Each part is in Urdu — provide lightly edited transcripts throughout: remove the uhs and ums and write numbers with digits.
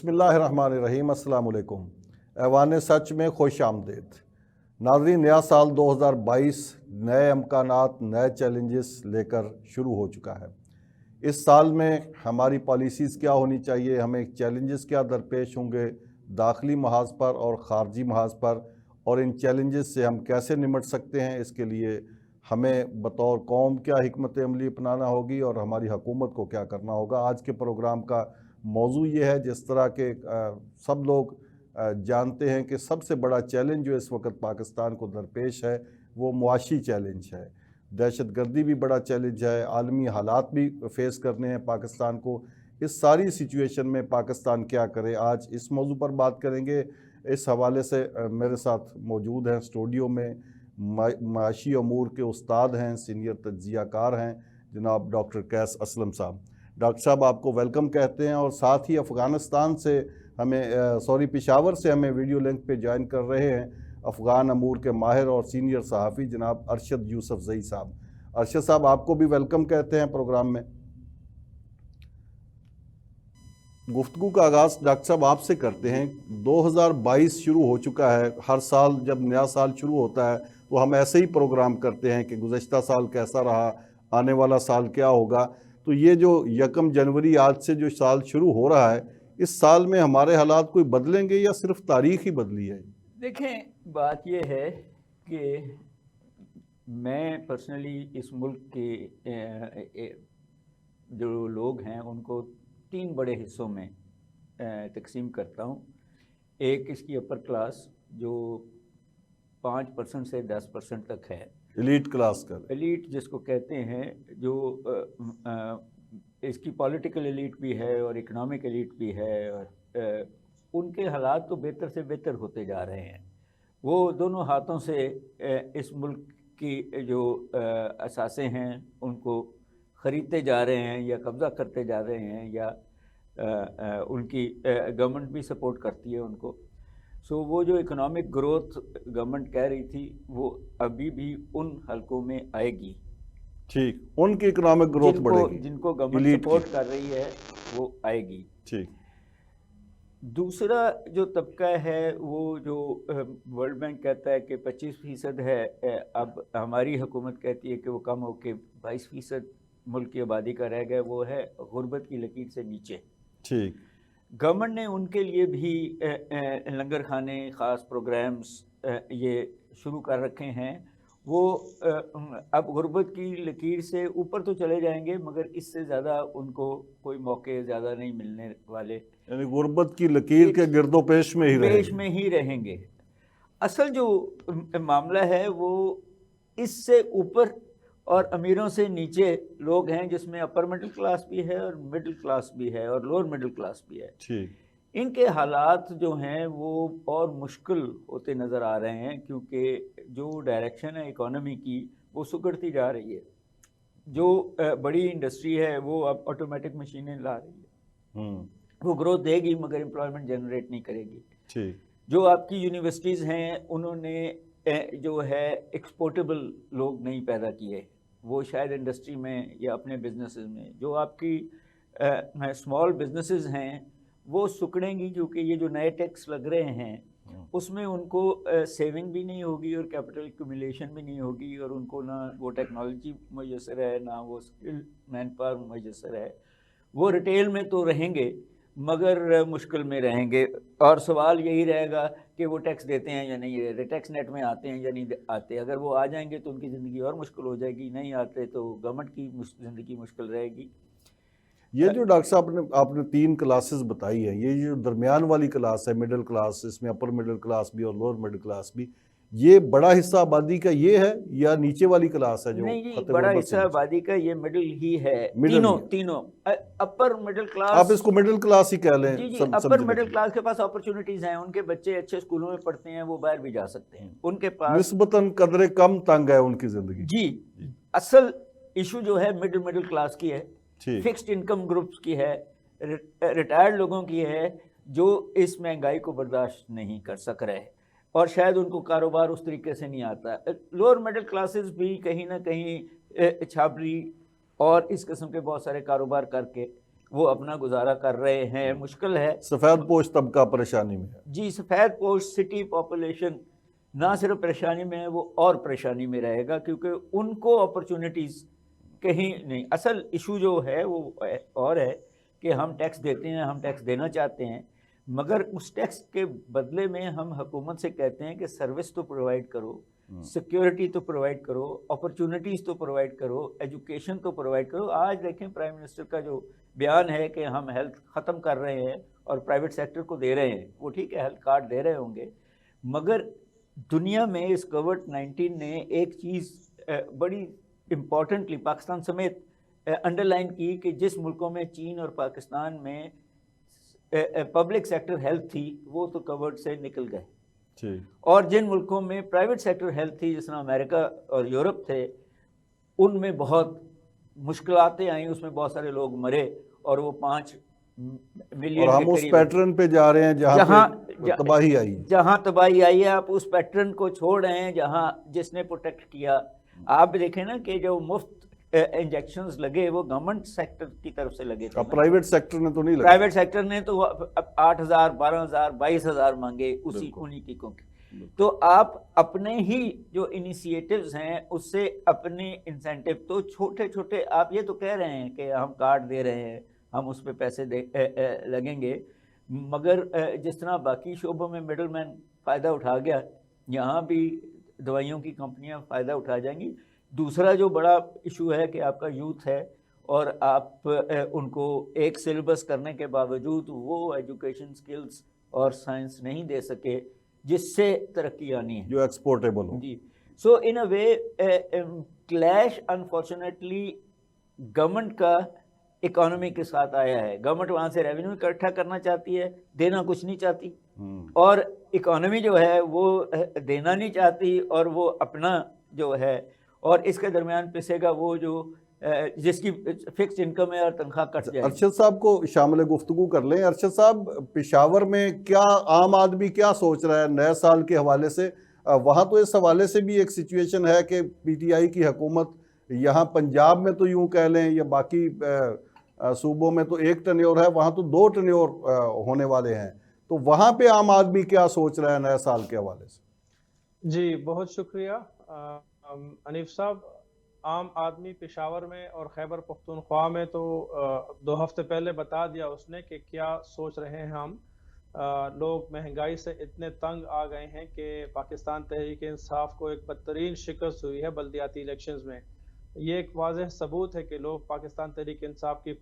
بسم اللہ الرحمن الرحیم۔ السلام علیکم۔ ایوان سچ میں خوش آمدید ناظرین۔ نیا سال 2022 نئے امکانات، نئے چیلنجز لے کر شروع ہو چکا ہے۔ اس سال میں ہماری پالیسیز کیا ہونی چاہیے، ہمیں چیلنجز کیا درپیش ہوں گے داخلی محاذ پر اور خارجی محاذ پر، اور ان چیلنجز سے ہم کیسے نمٹ سکتے ہیں، اس کے لیے ہمیں بطور قوم کیا حکمت عملی اپنانا ہوگی اور ہماری حکومت کو کیا کرنا ہوگا۔ آج کے پروگرام کا موضوع یہ ہے، جس طرح کہ سب لوگ جانتے ہیں کہ سب سے بڑا چیلنج جو اس وقت پاکستان کو درپیش ہے وہ معاشی چیلنج ہے۔ دہشت گردی بھی بڑا چیلنج ہے، عالمی حالات بھی فیس کرنے ہیں پاکستان کو۔ اس ساری سچویشن میں پاکستان کیا کرے، آج اس موضوع پر بات کریں گے۔ اس حوالے سے میرے ساتھ موجود ہیں اسٹوڈیو میں معاشی امور کے استاد ہیں، سینئر تجزیہ کار ہیں، جناب ڈاکٹر قیس اسلم صاحب۔ ڈاکٹر صاحب آپ کو ویلکم کہتے ہیں، اور ساتھ ہی افغانستان سے پشاور سے ہمیں ویڈیو لنک پہ جوائن کر رہے ہیں افغان امور کے ماہر اور سینئر صحافی جناب ارشد یوسف زئی صاحب۔ ارشد صاحب آپ کو بھی ویلکم کہتے ہیں پروگرام میں۔ گفتگو کا آغاز ڈاکٹر صاحب آپ سے کرتے ہیں۔ 2022 شروع ہو چکا ہے۔ ہر سال جب نیا سال شروع ہوتا ہے تو ہم ایسے ہی پروگرام کرتے ہیں کہ گزشتہ سال کیسا رہا، آنے والا سال کیا ہوگا۔ تو یہ جو 1 جنوری آج سے جو سال شروع ہو رہا ہے، اس سال میں ہمارے حالات کوئی بدلیں گے یا صرف تاریخ ہی بدلی ہے؟ دیکھیں، بات یہ ہے کہ میں پرسنلی اس ملک کے جو لوگ ہیں ان کو 3 بڑے حصوں میں تقسیم کرتا ہوں۔ ایک اس کی اپر کلاس جو 5% سے 10% تک ہے، ایلیٹ کلاس کا، ایلیٹ جس کو کہتے ہیں، جو اس کی پولیٹیکل ایلیٹ بھی ہے اور اکنامک ایلیٹ بھی ہے، اور ان کے حالات تو بہتر سے بہتر ہوتے جا رہے ہیں۔ وہ دونوں ہاتھوں سے اس ملک کی جو اثاثے ہیں ان کو خریدتے جا رہے ہیں یا قبضہ کرتے جا رہے ہیں، یا ان کی گورنمنٹ بھی سپورٹ کرتی ہے ان کو۔ سو وہ جو اکنامک گروتھ گورنمنٹ کہہ رہی تھی وہ ابھی بھی ان حلقوں میں آئے گی۔ ٹھیک، ان کی اکنامک گروتھ بڑھے گی، جن کو گورنمنٹ سپورٹ کر رہی ہے وہ آئے گی۔ ٹھیک۔ دوسرا جو طبقہ ہے وہ جو ورلڈ بینک کہتا ہے کہ 25% ہے، اب ہماری حکومت کہتی ہے کہ وہ کم ہو کے 22% ملک کی آبادی کا رہ گیا، وہ ہے غربت کی لکیر سے نیچے۔ ٹھیک۔ گورنمنٹ نے ان کے لیے بھی لنگر خانے، خاص پروگرامز یہ شروع کر رکھے ہیں۔ وہ اب غربت کی لکیر سے اوپر تو چلے جائیں گے، مگر اس سے زیادہ ان کو کوئی موقع زیادہ نہیں ملنے والے، یعنی غربت کی لکیر کے گرد و پیش میں ہی رہیں گے۔ اصل جو معاملہ ہے وہ اس سے اوپر اور امیروں سے نیچے لوگ ہیں، جس میں اپر مڈل کلاس بھی ہے اور مڈل کلاس بھی ہے اور لوور مڈل کلاس بھی ہے۔ ٹھیک۔ ان کے حالات جو ہیں وہ اور مشکل ہوتے نظر آ رہے ہیں، کیونکہ جو ڈائریکشن ہے اکانومی کی وہ سکڑتی جا رہی ہے۔ جو بڑی انڈسٹری ہے وہ اب آٹومیٹک مشینیں لا رہی ہے، وہ گروتھ دے گی مگر امپلائمنٹ جنریٹ نہیں کرے گی۔ ٹھیک۔ جو آپ کی یونیورسٹیز ہیں انہوں نے جو ہے ایکسپورٹیبل لوگ نہیں پیدا کیے، وہ شاید انڈسٹری میں یا اپنے بزنسز میں۔ جو آپ کی اسمال بزنسز ہیں وہ سکڑیں گی، کیونکہ یہ جو نئے ٹیکس لگ رہے ہیں اس میں ان کو سیونگ بھی نہیں ہوگی اور کیپٹل ایکومولیشن بھی نہیں ہوگی، اور ان کو نہ وہ ٹیکنالوجی میسر ہے نہ وہ اسکل مین پاور میسر ہے۔ وہ ریٹیل میں تو رہیں گے مگر مشکل میں رہیں گے، اور سوال یہی رہے گا کہ وہ ٹیکس دیتے ہیں یا نہیں دیتے، ٹیکس نیٹ میں آتے ہیں یا نہیں آتے۔ اگر وہ آ جائیں گے تو ان کی زندگی اور مشکل ہو جائے گی، نہیں آتے تو گورنمنٹ کی زندگی مشکل رہے گی۔ یہ جو ڈاکٹر صاحب آپ نے 3 کلاسز بتائی ہیں، یہ جو درمیان والی کلاس ہے، مڈل کلاس، اس میں اپر مڈل کلاس بھی اور لوور مڈل کلاس بھی، یہ بڑا حصہ آبادی کا یہ ہے یا نیچے والی کلاس ہے جو نہیں جی، بڑا حصہ آبادی کا یہ مڈل ہی ہے۔ تینوں اپر مڈل کلاس، آپ اس کو مڈل کلاس ہی کہہ لیں۔ جی جی، اپر مڈل کلاس کے پاس اپرچونٹیز ہیں، ان کے بچے اچھے اسکولوں میں پڑھتے ہیں، وہ باہر بھی جا سکتے ہیں، ان کے پاس نسبتاً قدرے کم تنگ ہے ان کی زندگی۔ جی، اصل ایشو جو ہے مڈل کلاس کی ہے، فکسڈ انکم گروپس کی ہے، ریٹائرڈ لوگوں کی ہے، جو اس مہنگائی کو برداشت نہیں کر سک رہے، اور شاید ان کو کاروبار اس طریقے سے نہیں آتا۔ لوور مڈل کلاسز بھی کہیں نہ کہیں چھاپری اور اس قسم کے بہت سارے کاروبار کر کے وہ اپنا گزارا کر رہے ہیں. مشکل ہے. سفید پوش طبقہ پریشانی میں ہے. جی سفید پوش سٹی پاپولیشن نہ صرف پریشانی میں ہے، وہ اور پریشانی میں رہے گا، کیونکہ ان کو اپرچونٹیز کہیں نہیں. اصل ایشو جو ہے وہ اور ہے کہ ہم ٹیکس دیتے ہیں، ہم ٹیکس دینا چاہتے ہیں، مگر اس ٹیکس کے بدلے میں ہم حکومت سے کہتے ہیں کہ سروس تو پرووائڈ کرو، سیکیورٹی تو پرووائڈ کرو، اپرچونٹیز تو پرووائڈ کرو، ایجوکیشن تو پرووائڈ کرو. آج دیکھیں پرائم منسٹر کا جو بیان ہے کہ ہم ہیلتھ ختم کر رہے ہیں اور پرائیویٹ سیکٹر کو دے رہے ہیں. وہ ٹھیک ہے، ہیلتھ کارڈ دے رہے ہوں گے، مگر دنیا میں اس کووڈ-19 نے ایک چیز بڑی امپورٹنٹلی پاکستان سمیت انڈر لائن کی کہ جس ملکوں میں چین اور پاکستان میں پبلک سیکٹر ہیلتھ تھی وہ تو کووڈ سے نکل گئے، اور جن ملکوں میں پرائیویٹ سیکٹر ہیلتھ تھی جس طرح امریکہ اور یورپ تھے، ان میں بہت مشکلاتیں آئیں، اس میں بہت سارے لوگ مرے، اور وہ 5 ملین اور ہم اس پیٹرن پہ جا رہے ہیں جہاں تباہی آئی. جہاں تباہی آئی ہے آپ اس پیٹرن کو چھوڑ رہے ہیں جہاں جس نے پروٹیکٹ کیا. آپ دیکھیں نا کہ جو مفت انجیکشنز لگے وہ گورنمنٹ سیکٹر کی طرف سے لگے تھے، پرائیویٹ سیکٹر نے تو نہیں لگا. پرائیویٹ سیکٹر نے تو 8,000 12,000 22,000 مانگے انہی ٹیکوں کے. تو آپ اپنے ہی جو انیشیٹوز ہیں اس سے اپنے انسینٹیو تو چھوٹے چھوٹے، آپ یہ تو کہہ رہے ہیں کہ ہم کارڈ دے رہے ہیں، ہم اس پہ پیسے لگیں گے، مگر جس طرح باقی شعبوں میں مڈل مین فائدہ اٹھا گیا، یہاں بھی دوائیوں کی کمپنیاں فائدہ اٹھا جائیں گی. دوسرا جو بڑا ایشو ہے کہ آپ کا یوتھ ہے، اور آپ ان کو ایک سلیبس کرنے کے باوجود وہ ایجوکیشن سکلز اور سائنس نہیں دے سکے جس سے ترقی آنی ہے، جو ایکسپورٹیبل ہو. جی. سو ان اے وے کلیش انفارچونیٹلی گورنمنٹ کا اکانومی کے ساتھ آیا ہے. گورنمنٹ وہاں سے ریونیو اکٹھا کرنا چاہتی ہے، دینا کچھ نہیں چاہتی، اور اکانومی جو ہے وہ دینا نہیں چاہتی، اور وہ اپنا جو ہے، اور اس کے درمیان پسے گا وہ جو جس کی فکس انکم ہے اور تنخواہ کٹ جائے. ارشد صاحب کو شامل گفتگو کر لیں. ارشد صاحب، پشاور میں کیا عام آدمی کیا سوچ رہا ہے نئے سال کے حوالے سے؟ وہاں تو اس حوالے سے بھی ایک سچویشن ہے کہ پی ٹی آئی کی حکومت یہاں پنجاب میں تو یوں کہہ لیں یا باقی صوبوں میں تو 1 ٹنیور ہے، وہاں تو 2 ٹنیور ہونے والے ہیں. تو وہاں پہ عام آدمی کیا سوچ رہا ہے نئے سال کے حوالے سے؟ جی بہت شکریہ انیف صاحب. عام آدمی پشاور میں اور خیبر پختونخوا میں تو 2 ہفتے پہلے بتا دیا اس نے کہ کیا سوچ رہے ہیں ہم. لوگ مہنگائی سے اتنے تنگ آ گئے ہیں کہ پاکستان تحریک انصاف کو ایک بدترین شکست ہوئی ہے بلدیاتی الیکشنز میں. یہ ایک واضح ثبوت ہے کہ لوگ پاکستان تحریک انصاف کی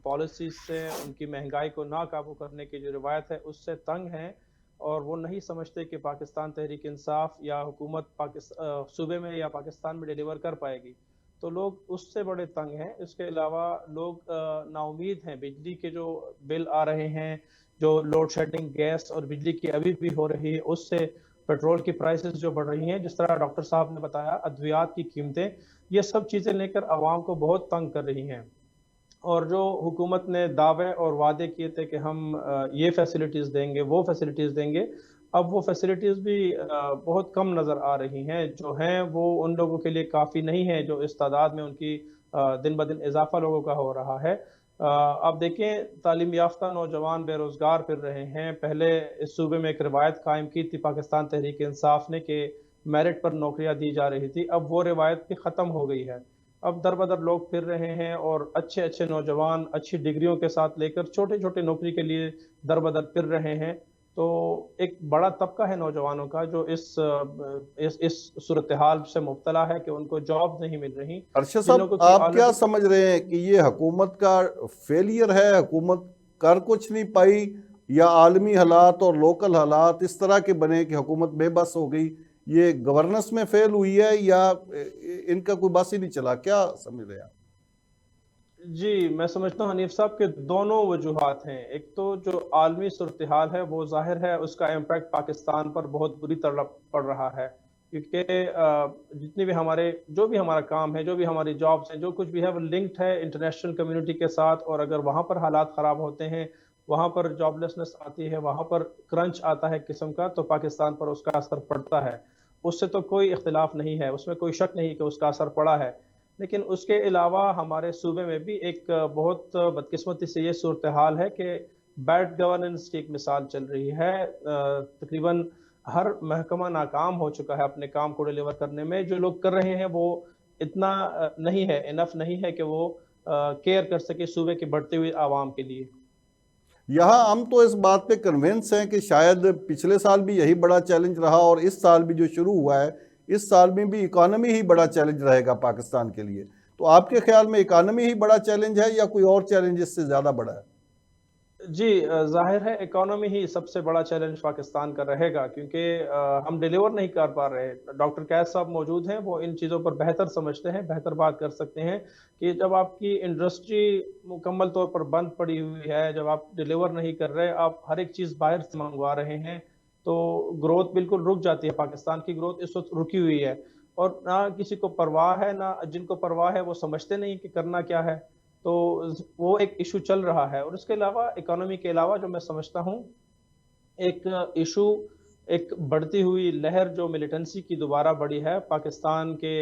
پالیسیز سے، ان کی مہنگائی کو ناقابو کرنے کی جو روایت ہے اس سے تنگ ہیں، اور وہ نہیں سمجھتے کہ پاکستان تحریک انصاف یا حکومت صوبے میں یا پاکستان میں ڈیلیور کر پائے گی. تو لوگ اس سے بڑے تنگ ہیں. اس کے علاوہ لوگ نا امید ہیں. بجلی کے جو بل آ رہے ہیں، جو لوڈ شیڈنگ گیس اور بجلی کی ابھی بھی ہو رہی ہے، اس سے پیٹرول کی پرائسز جو بڑھ رہی ہیں، جس طرح ڈاکٹر صاحب نے بتایا ادویات کی قیمتیں، یہ سب چیزیں لے کر عوام کو بہت تنگ کر رہی ہیں. اور جو حکومت نے دعوے اور وعدے کیے تھے کہ ہم یہ فیسلٹیز دیں گے، وہ فیسلٹیز دیں گے، اب وہ فیسلٹیز بھی بہت کم نظر آ رہی ہیں. جو ہیں وہ ان لوگوں کے لیے کافی نہیں ہے جو اس تعداد میں ان کی دن بدن اضافہ لوگوں کا ہو رہا ہے. اب دیکھیں تعلیم یافتہ نوجوان بے روزگار پھر رہے ہیں. پہلے اس صوبے میں ایک روایت قائم کی تھی پاکستان تحریک انصاف نے کہ میرٹ پر نوکریاں دی جا رہی تھی. اب وہ روایت بھی ختم ہو گئی ہے. اب در بدر لوگ پھر رہے ہیں، اور اچھے اچھے نوجوان اچھی ڈگریوں کے ساتھ لے کر چھوٹے چھوٹے نوکری کے لیے در بدر پھر رہے ہیں. تو ایک بڑا طبقہ ہے نوجوانوں کا جو اس صورتحال سے مبتلا ہے کہ ان کو جاب نہیں مل رہی. ارشد صاحب، آپ کیا سمجھ رہے ہیں کہ یہ حکومت کا فیلئر ہے، حکومت کر کچھ نہیں پائی، یا عالمی حالات اور لوکل حالات اس طرح کے بنے کہ حکومت بے بس ہو گئی؟ یہ گورننس میں فیل ہوئی ہے یا ان کا کوئی بس ہی نہیں چلا؟ کیا سمجھ رہے ہیں آپ؟ جی میں سمجھتا ہوں حنیف صاحب کہ دونوں وجوہات ہیں. ایک تو جو عالمی صورتحال ہے وہ ظاہر ہے اس کا امپیکٹ پاکستان پر بہت بری طرح پڑ رہا ہے، کیونکہ جتنی بھی جو بھی ہمارا کام ہے، جو بھی ہماری جابس ہیں، جو کچھ بھی ہے وہ لنکڈ ہے انٹرنیشنل کمیونٹی کے ساتھ. اور اگر وہاں پر حالات خراب ہوتے ہیں، وہاں پر جاب لیسنس آتی ہے، وہاں پر کرنچ آتا ہے قسم کا، تو پاکستان پر اس کا اثر پڑتا ہے. اس سے تو کوئی اختلاف نہیں ہے، اس میں کوئی شک نہیں کہ اس کا اثر پڑا ہے. لیکن اس کے علاوہ ہمارے صوبے میں بھی ایک بہت بدقسمتی سے یہ صورتحال ہے کہ بیڈ گورننس کی ایک مثال چل رہی ہے. تقریباً ہر محکمہ ناکام ہو چکا ہے اپنے کام کو ڈیلیور کرنے میں. جو لوگ کر رہے ہیں وہ اتنا نہیں ہے، انف نہیں ہے کہ وہ کیئر کر سکے صوبے کے بڑھتے ہوئے عوام کے لیے. یہاں ہم تو اس بات پہ کنونس ہیں کہ شاید پچھلے سال بھی یہی بڑا چیلنج رہا، اور اس سال بھی جو شروع ہوا ہے اس سال میں بھی اکانومی ہی بڑا چیلنج رہے گا پاکستان کے لیے. تو آپ کے خیال میں اکانومی ہی بڑا چیلنج ہے یا کوئی اور چیلنج اس سے زیادہ بڑا ہے؟ جی ظاہر ہے اکانومی ہی سب سے بڑا چیلنج پاکستان کا رہے گا، کیونکہ ہم ڈیلیور نہیں کر پا رہے. ڈاکٹر قیس صاحب موجود ہیں، وہ ان چیزوں پر بہتر سمجھتے ہیں، بہتر بات کر سکتے ہیں کہ جب آپ کی انڈسٹری مکمل طور پر بند پڑی ہوئی ہے، جب آپ ڈیلیور نہیں کر رہے، آپ ہر ایک چیز باہر سے منگوا رہے ہیں، تو گروتھ بالکل رک جاتی ہے. پاکستان کی گروتھ اس وقت رکی ہوئی ہے، اور نہ کسی کو پرواہ ہے، نہ جن کو پرواہ ہے وہ سمجھتے نہیں کہ کرنا کیا ہے. تو وہ ایک ایشو چل رہا ہے. اور اس کے علاوہ اکانومی کے علاوہ جو میں سمجھتا ہوں ایک ایشو، ایک بڑھتی ہوئی لہر جو ملیٹنسی کی دوبارہ بڑھی ہے پاکستان کے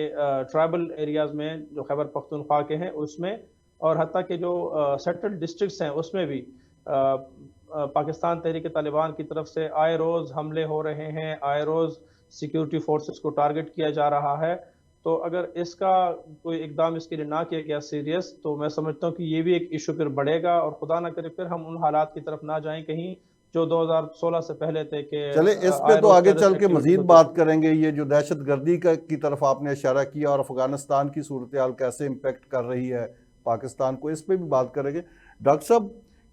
ٹرائبل ایریاز میں جو خیبر پختونخوا کے ہیں اس میں، اور حتیٰ کہ جو سیٹل ڈسٹرکٹس ہیں اس میں بھی پاکستان تحریک طالبان کی طرف سے آئے روز حملے ہو رہے ہیں، آئے روز سیکیورٹی فورسز کو ٹارگٹ کیا جا رہا ہے. تو اگر اس کا کوئی اقدام اس کے لیے نہ کیا گیا سیریس، تو میں سمجھتا ہوں کہ یہ بھی ایک ایشو پھر بڑھے گا، اور خدا نہ کرے پھر ہم ان حالات کی طرف نہ جائیں کہیں جو 2016 سے پہلے تھے کہ چلے اس پہ تو آگے چل کے مزید بات کریں گے. یہ جو دہشت گردی کی طرف آپ نے اشارہ کیا اور افغانستان کی صورتحال کیسے امپیکٹ کر رہی ہے پاکستان کو، اس پہ بھی بات کریں گے. ڈاکٹر صاحب،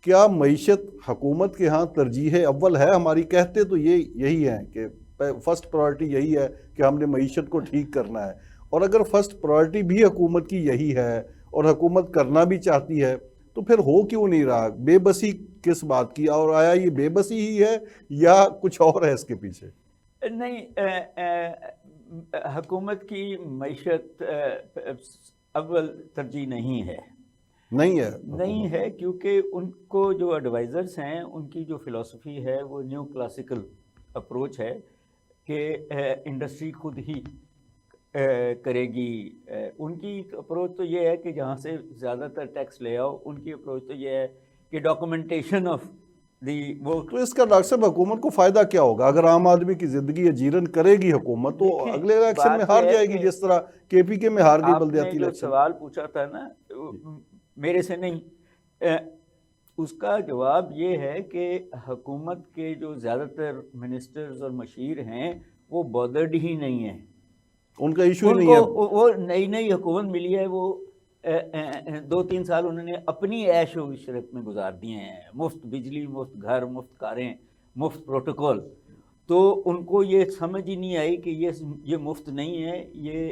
کیا معیشت حکومت کے ہاں ترجیح اول ہے ہماری؟ کہتے تو یہی ہیں کہ فرسٹ پرائرٹی یہی ہے کہ ہم نے معیشت کو ٹھیک کرنا ہے. اور اگر فرسٹ پرائرٹی بھی حکومت کی یہی ہے اور حکومت کرنا بھی چاہتی ہے تو پھر ہو کیوں نہیں رہا؟ بے بسی کس بات کی؟ اور آیا یہ بے بسی ہی ہے یا کچھ اور ہے اس کے پیچھے؟ نہیں، حکومت کی معیشت اول ترجیح نہیں ہے کیونکہ ان کو جو ایڈوائزرز ہیں ان کی جو فلسفی ہے وہ نیو کلاسیکل اپروچ ہے کہ انڈسٹری خود ہی کرے گی. ان کی اپروچ تو یہ ہے کہ جہاں سے زیادہ تر ٹیکس لے آؤ. ان کی اپروچ تو یہ ہے کہ ڈاکومنٹیشن آف دی وہ. تو اس کا ڈاکٹر صاحب حکومت کو فائدہ کیا ہوگا اگر عام آدمی کی زندگی اجیرن کرے گی حکومت تو اگلے الیکشن میں ہار جائے گی، جس طرح کے پی کے میں ہار گئی بلدیاتی الیکشن. آپ نے جو سوال پوچھا تھا نا میرے سے نہیں، اس کا جواب یہ ہے کہ حکومت کے جو زیادہ تر منسٹرز اور مشیر ہیں وہ بودرڈ ہی نہیں ہیں. ان کا ایشو ہی نہیں ہے. وہ نئی حکومت ملی ہے، وہ 2-3 سال انہوں نے اپنی عیش و عشرت میں گزار دیے ہیں. مفت بجلی، مفت گھر، مفت کاریں، مفت پروٹوکول. تو ان کو یہ سمجھ ہی نہیں آئی کہ یہ مفت نہیں ہے، یہ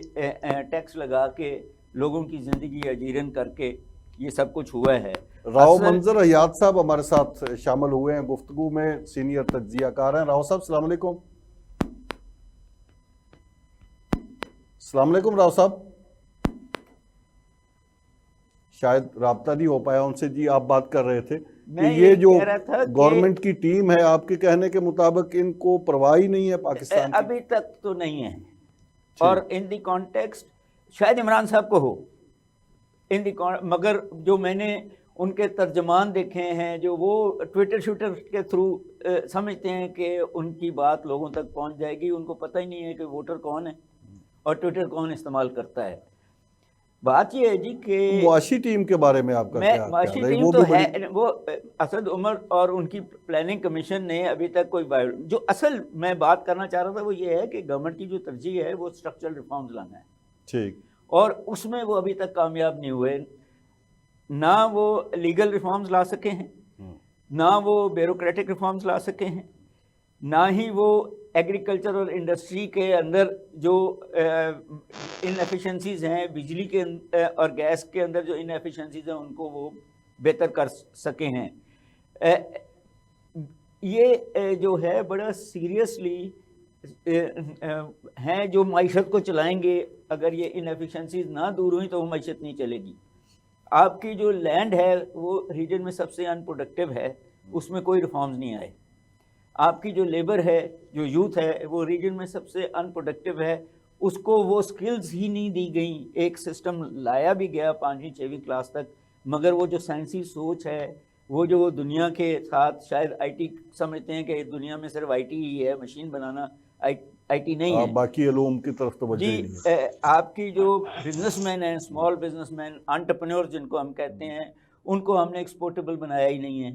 ٹیکس لگا کے لوگوں کی زندگی اجیرن کر کے یہ سب کچھ ہوا ہے. راؤ منظر حیات صاحب ہمارے ساتھ شامل ہوئے ہیں گفتگو میں، سینئر تجزیہ کار ہیں. راؤ صاحب السلام علیکم. السلام علیکم راؤ صاحب. شاید رابطہ نہیں ہو پایا ان سے. جی آپ بات کر رہے تھے کہ یہ جو گورنمنٹ کی ٹیم ہے آپ کے کہنے کے مطابق ان کو پرواہ ہی نہیں ہے پاکستان کی. ابھی تک تو نہیں ہے، اور ان دی کانٹیکسٹ شاید عمران صاحب کو ہو مگر جو میں نے ان کے ترجمان دیکھے ہیں جو وہ ٹویٹر کے تھرو سمجھتے ہیں کہ ان کی بات لوگوں تک پہنچ جائے گی. ان کو پتہ ہی نہیں ہے کہ ووٹر کون ہے اور ٹویٹر کون استعمال کرتا ہے. بات یہ ہے جی کہ معاشی ٹیم کے بارے میں آپ کا کیا معاشی ٹیم تو ہے، وہ اسد عمر اور ان کی پلاننگ کمیشن نے ابھی تک کوئی جو اصل میں بات کرنا چاہ رہا تھا وہ یہ ہے کہ گورنمنٹ کی جو ترجیح ہے وہ اسٹرکچرل ریفارمز لانا ہے. ٹھیک. اور اس میں وہ ابھی تک کامیاب نہیں ہوئے. نہ وہ لیگل ریفارمز لا سکے ہیں، نہ وہ بیوروکریٹک ریفارمز لا سکے ہیں، نہ ہی وہ ایگریکلچر اور انڈسٹری کے اندر جو انیفیشنسیز ہیں، بجلی کے اور گیس کے اندر جو انیفیشنسیز ہیں ان کو وہ بہتر کر سکے ہیں. یہ جو ہے بڑا سیریسلی ہیں جو معیشت کو چلائیں گے. اگر یہ انیفیشنسیز نہ دور ہوئیں تو وہ معیشت نہیں چلے گی. آپ کی جو لینڈ ہے وہ ریجن میں سب سے ان پروڈکٹیو ہے، اس میں کوئی ریفارمز نہیں آئے. آپ کی جو لیبر ہے، جو یوتھ ہے، وہ ریجن میں سب سے ان پروڈکٹیو ہے، اس کو وہ سکلز ہی نہیں دی گئیں. ایک سسٹم لایا بھی گیا 5ویں 6ویں کلاس تک, مگر وہ جو سائنسی سوچ ہے, وہ جو دنیا کے ساتھ شاید آئی ٹی سمجھتے ہیں کہ دنیا میں صرف آئی ٹی ہی ہے, مشین بنانا آئی ٹی نہیں ہے. باقی علوم کی طرف توجہ ہی نہیں ہے. آپ کی جو بزنس مین ہیں, اسمال بزنس مین, انٹرپرینور جن کو ہم کہتے ہیں, ان کو ہم نے ایکسپورٹیبل بنایا ہی نہیں ہے.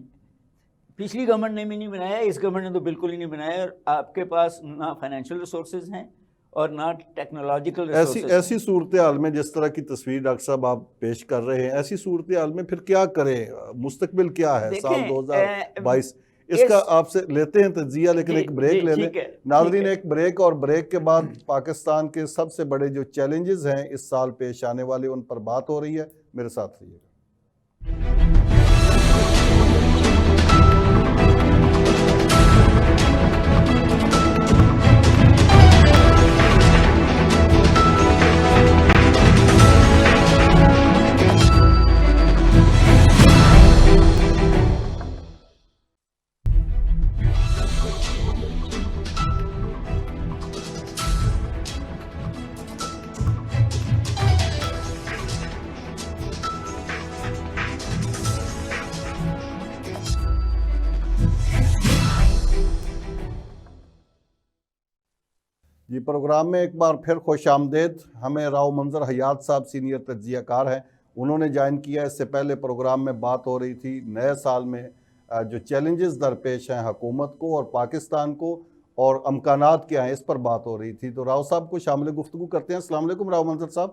پچھلی گورنمنٹ نے بھی نہیں بنایا, اس گورنمنٹ نے تو بالکل ہی نہیں بنایا. اور آپ کے پاس نہ فائنینشیل ریسورسز ہیں اور نہ ٹیکنالوجیکل ریسورسز. ایسی صورتحال میں جس طرح کی تصویر ڈاکٹر صاحب آپ پیش کر رہے ہیں, ایسی صورتحال میں پھر کیا کریں؟ مستقبل کیا ہے سال 2022 اس کا آپ سے لیتے ہیں تجزیہ, لیکن ایک بریک لے لیں ناظرین, ایک بریک, اور بریک کے بعد پاکستان کے سب سے بڑے جو چیلنجز ہیں اس سال پیش آنے والے, ان پر بات ہو رہی ہے. میرے ساتھ رہیے گا. جی, پروگرام میں ایک بار پھر خوش آمدید. ہمیں راؤ منظر حیات صاحب سینئر تجزیہ کار ہیں, انہوں نے جوائن کیا. اس سے پہلے پروگرام میں بات ہو رہی تھی نئے سال میں جو چیلنجز درپیش ہیں حکومت کو اور پاکستان کو, اور امکانات کیا ہیں, اس پر بات ہو رہی تھی. تو راؤ صاحب کو شامل گفتگو کرتے ہیں. السلام علیکم راؤ منظر صاحب.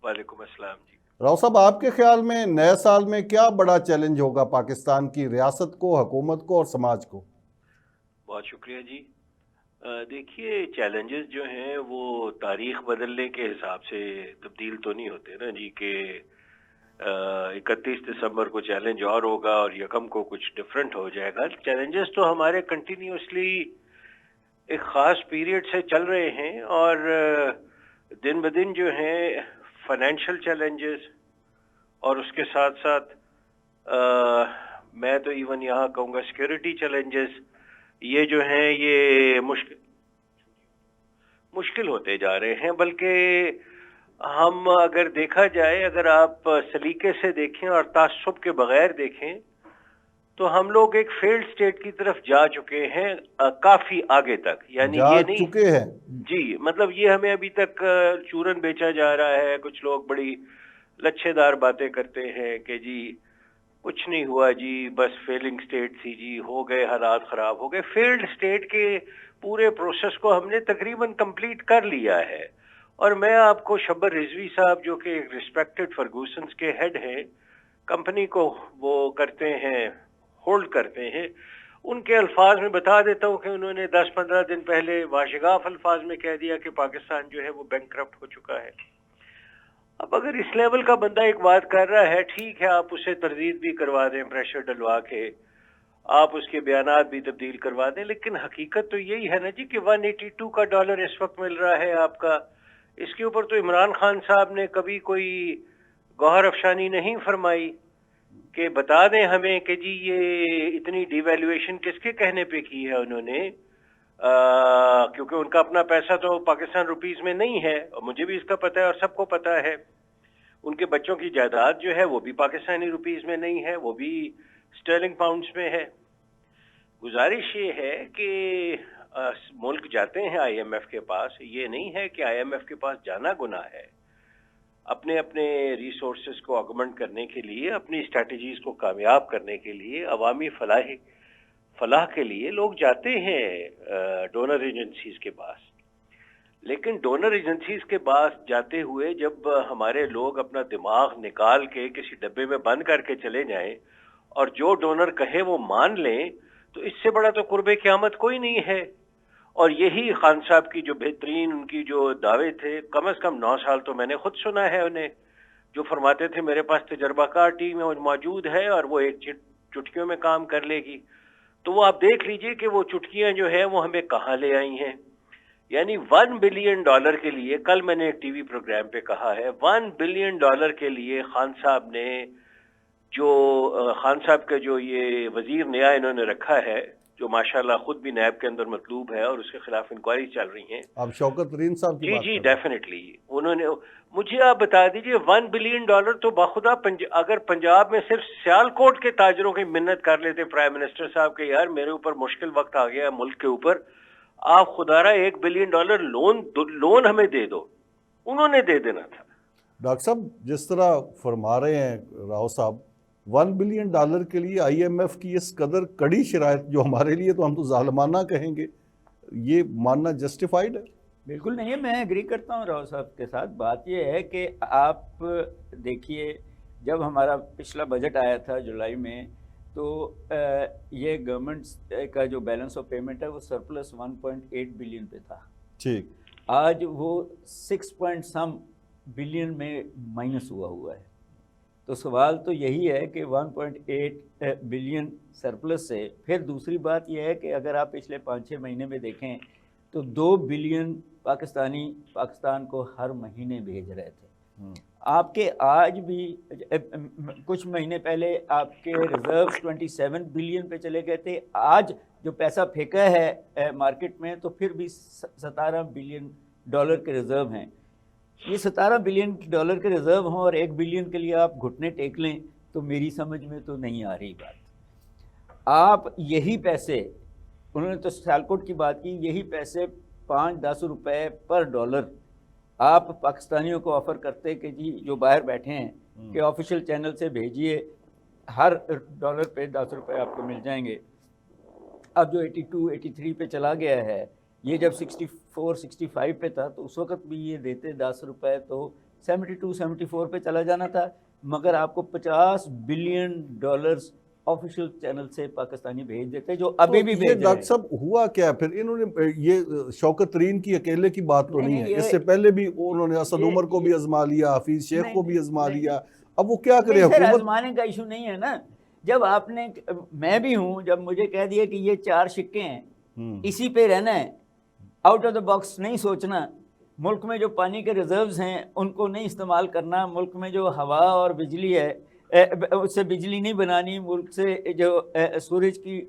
وعلیکم السلام جی. راؤ صاحب, آپ کے خیال میں نئے سال میں کیا بڑا چیلنج ہوگا پاکستان کی ریاست کو, حکومت کو اور سماج کو؟ بہت شکریہ جی. دیکھیے, چیلنجز جو ہیں وہ تاریخ بدلنے کے حساب سے تبدیل تو نہیں ہوتے نا جی, کہ 31 دسمبر کو چیلنج اور ہوگا اور 1 کو کچھ ڈیفرنٹ ہو جائے گا. چیلنجز تو ہمارے کنٹینیوسلی ایک خاص پیریڈ سے چل رہے ہیں, اور دن بدن جو ہیں فائنینشیل چیلنجز, اور اس کے ساتھ ساتھ میں تو ایون یہاں کہوں گا سیکیورٹی چیلنجز, یہ جو ہیں یہ مشکل ہوتے جا رہے ہیں. بلکہ ہم اگر دیکھا جائے, اگر آپ سلیقے سے دیکھیں اور تعصب کے بغیر دیکھیں, تو ہم لوگ ایک فیلڈ سٹیٹ کی طرف جا چکے ہیں کافی آگے تک. یعنی یہ نہیں چکے ہیں جی, مطلب یہ ہمیں ابھی تک چورن بیچا جا رہا ہے. کچھ لوگ بڑی لچھے دار باتیں کرتے ہیں کہ جی کچھ نہیں ہوا جی, بس فیلنگ سٹیٹ تھی جی, ہو گئے حالات خراب ہو گئے. فیلڈ سٹیٹ کے پورے پروسیس کو ہم نے تقریباً کمپلیٹ کر لیا ہے. اور میں آپ کو شبر رضوی صاحب, جو کہ ایک ریسپیکٹڈ فرگوسنس کے ہیڈ ہیں, کمپنی کو وہ کرتے ہیں, ہولڈ کرتے ہیں, ان کے الفاظ میں بتا دیتا ہوں کہ انہوں نے 10-15 دن پہلے واشگاف الفاظ میں کہہ دیا کہ پاکستان جو ہے وہ بینک کرپٹ ہو چکا ہے. اب اگر اس لیول کا بندہ ایک بات کر رہا ہے, ٹھیک ہے, آپ اسے تردید بھی کروا دیں, پریشر ڈلوا کے آپ اس کے بیانات بھی تبدیل کروا دیں, لیکن حقیقت تو یہی ہے نا جی کہ $182 کا ڈالر اس وقت مل رہا ہے آپ کا. اس کے اوپر تو عمران خان صاحب نے کبھی کوئی گوہر افشانی نہیں فرمائی کہ بتا دیں ہمیں کہ جی یہ اتنی ڈی ویلیویشن کس کے کہنے پہ کی ہے انہوں نے, کیونکہ ان کا اپنا پیسہ تو پاکستان روپیز میں نہیں ہے, اور مجھے بھی اس کا پتہ ہے اور سب کو پتہ ہے. ان کے بچوں کی جائیداد جو ہے وہ بھی پاکستانی روپیز میں نہیں ہے, وہ بھی اسٹرلنگ پاؤنڈز میں ہے. گزارش یہ ہے کہ ملک جاتے ہیں آئی ایم ایف کے پاس, یہ نہیں ہے کہ آئی ایم ایف کے پاس جانا گناہ ہے. اپنے اپنے ریسورسز کو آگمنٹ کرنے کے لیے, اپنی اسٹریٹجیز کو کامیاب کرنے کے لیے, عوامی فلاح کے لیے لوگ جاتے ہیں ڈونر ایجنسیز کے پاس. لیکن ڈونر ایجنسیز کے پاس جاتے ہوئے جب ہمارے لوگ اپنا دماغ نکال کے کسی ڈبے میں بند کر کے چلے جائیں اور جو ڈونر کہے وہ مان لیں, تو اس سے بڑا تو قرب قیامت کوئی نہیں ہے. اور یہی خان صاحب کی جو بہترین ان کی جو دعوے تھے, کم از کم 9 سال تو میں نے خود سنا ہے انہیں, جو فرماتے تھے میرے پاس تجربہ کار ٹیم موجود ہے اور وہ ایک چٹکیوں میں کام کر لے گی. تو وہ آپ دیکھ لیجئے کہ وہ چٹکیاں جو ہیں وہ ہمیں کہاں لے آئی ہیں. یعنی $1 بلین کے لیے, کل میں نے ایک ٹی وی پروگرام پہ کہا ہے, $1 بلین کے لیے خان صاحب نے, جو خان صاحب کا جو یہ وزیر نیا انہوں نے رکھا ہے, جو ماشاءاللہ خود بھی نیب کے اندر مطلوب ہے اور اس کے خلاف انکوائری چل رہی ہیں. آپ شوکت ترین صاحب کی جی بات جی کر رہے ہیں. ڈیفینیٹلی انہوں نے مجھے آپ بتا دیجئے $1 بلین تو باخدا اگر پنجاب میں صرف سیالکوٹ کے تاجروں کی منت کر لیتے پرائم منسٹر صاحب کہ یار میرے اوپر مشکل وقت آ گیا ہے ملک کے اوپر, آپ خدا را $1 بلین لون ہمیں دے دو, انہوں نے دے دینا تھا. ڈاکٹر صاحب جس طرح فرما رہے ہیں راؤ صاحب, $1 بلین کے لیے آئی ایم ایف کی اس قدر کڑی شرائط جو ہمارے لیے تو ہم تو ظالمانہ کہیں گے, یہ ماننا جسٹیفائڈ ہے؟ بالکل نہیں ہے, میں ایگری کرتا ہوں راؤ صاحب کے ساتھ. بات یہ ہے کہ آپ دیکھیے جب ہمارا پچھلا بجٹ آیا تھا جولائی میں تو یہ گورنمنٹ کا جو بیلنس آف پیمنٹ ہے وہ سرپلس 1.8 بلین پہ تھا. ٹھیک. آج وہ 6 بلین میں مائنس ہوا ہے. تو سوال تو یہی ہے کہ 1.8 بلین سرپلس سے, پھر دوسری بات یہ ہے کہ اگر آپ پچھلے 5-6 مہینے میں دیکھیں تو 2 بلین پاکستان کو ہر مہینے بھیج رہے تھے. آپ کے آج بھی کچھ مہینے پہلے آپ کے ریزروز 27 بلین پہ چلے گئے تھے. آج جو پیسہ پھینکا ہے مارکیٹ میں تو پھر بھی $17 بلین کے ریزرو ہیں. یہ $17 بلین کے ریزرو ہوں اور 1 بلین کے لیے آپ گھٹنے ٹیک لیں تو میری سمجھ میں تو نہیں آ رہی بات. آپ یہی پیسے, انہوں نے تو سیالکوٹ کی بات کی, یہی پیسے 5-10 روپے پر ڈالر آپ پاکستانیوں کو آفر کرتے کہ جی جو باہر بیٹھے ہیں کہ آفیشیل چینل سے بھیجیے, ہر ڈالر پہ 10 روپے آپ کو مل جائیں گے. اب جو 82-83 پہ چلا گیا ہے, یہ جب 64-65 پہ تھا تو اس وقت بھی یہ دیتے 10 روپے تو 72-74 پہ چلا جانا تھا, مگر آپ کو $50 بلین آفیشیل چینل سے پاکستانی بھیج دیتے جو ابھی بھی بھیج رہے ہیں. ڈاکٹر صاحب ہوا کیا پھر؟ انہوں نے یہ شوکت ترین کی اکیلے کی بات تو نہیں ہے, اس سے پہلے بھی انہوں نے اسد عمر کو بھی آزما لیا, حفیظ شیخ کو بھی آزما لیا. اب وہ کیا کرے حکومت؟ آزمانے کا ایشو نہیں ہے نا. جب آپ نے, میں بھی ہوں, جب مجھے کہہ دیا کہ یہ 4 سکے ہیں اسی پہ رہنا ہے, آؤٹ آف دا باکس نہیں سوچنا, ملک میں جو پانی کے ریزروز ہیں ان کو نہیں استعمال کرنا, ملک میں جو ہوا اور بجلی ہے اس سے بجلی نہیں بنانی, ملک سے جو سورج کی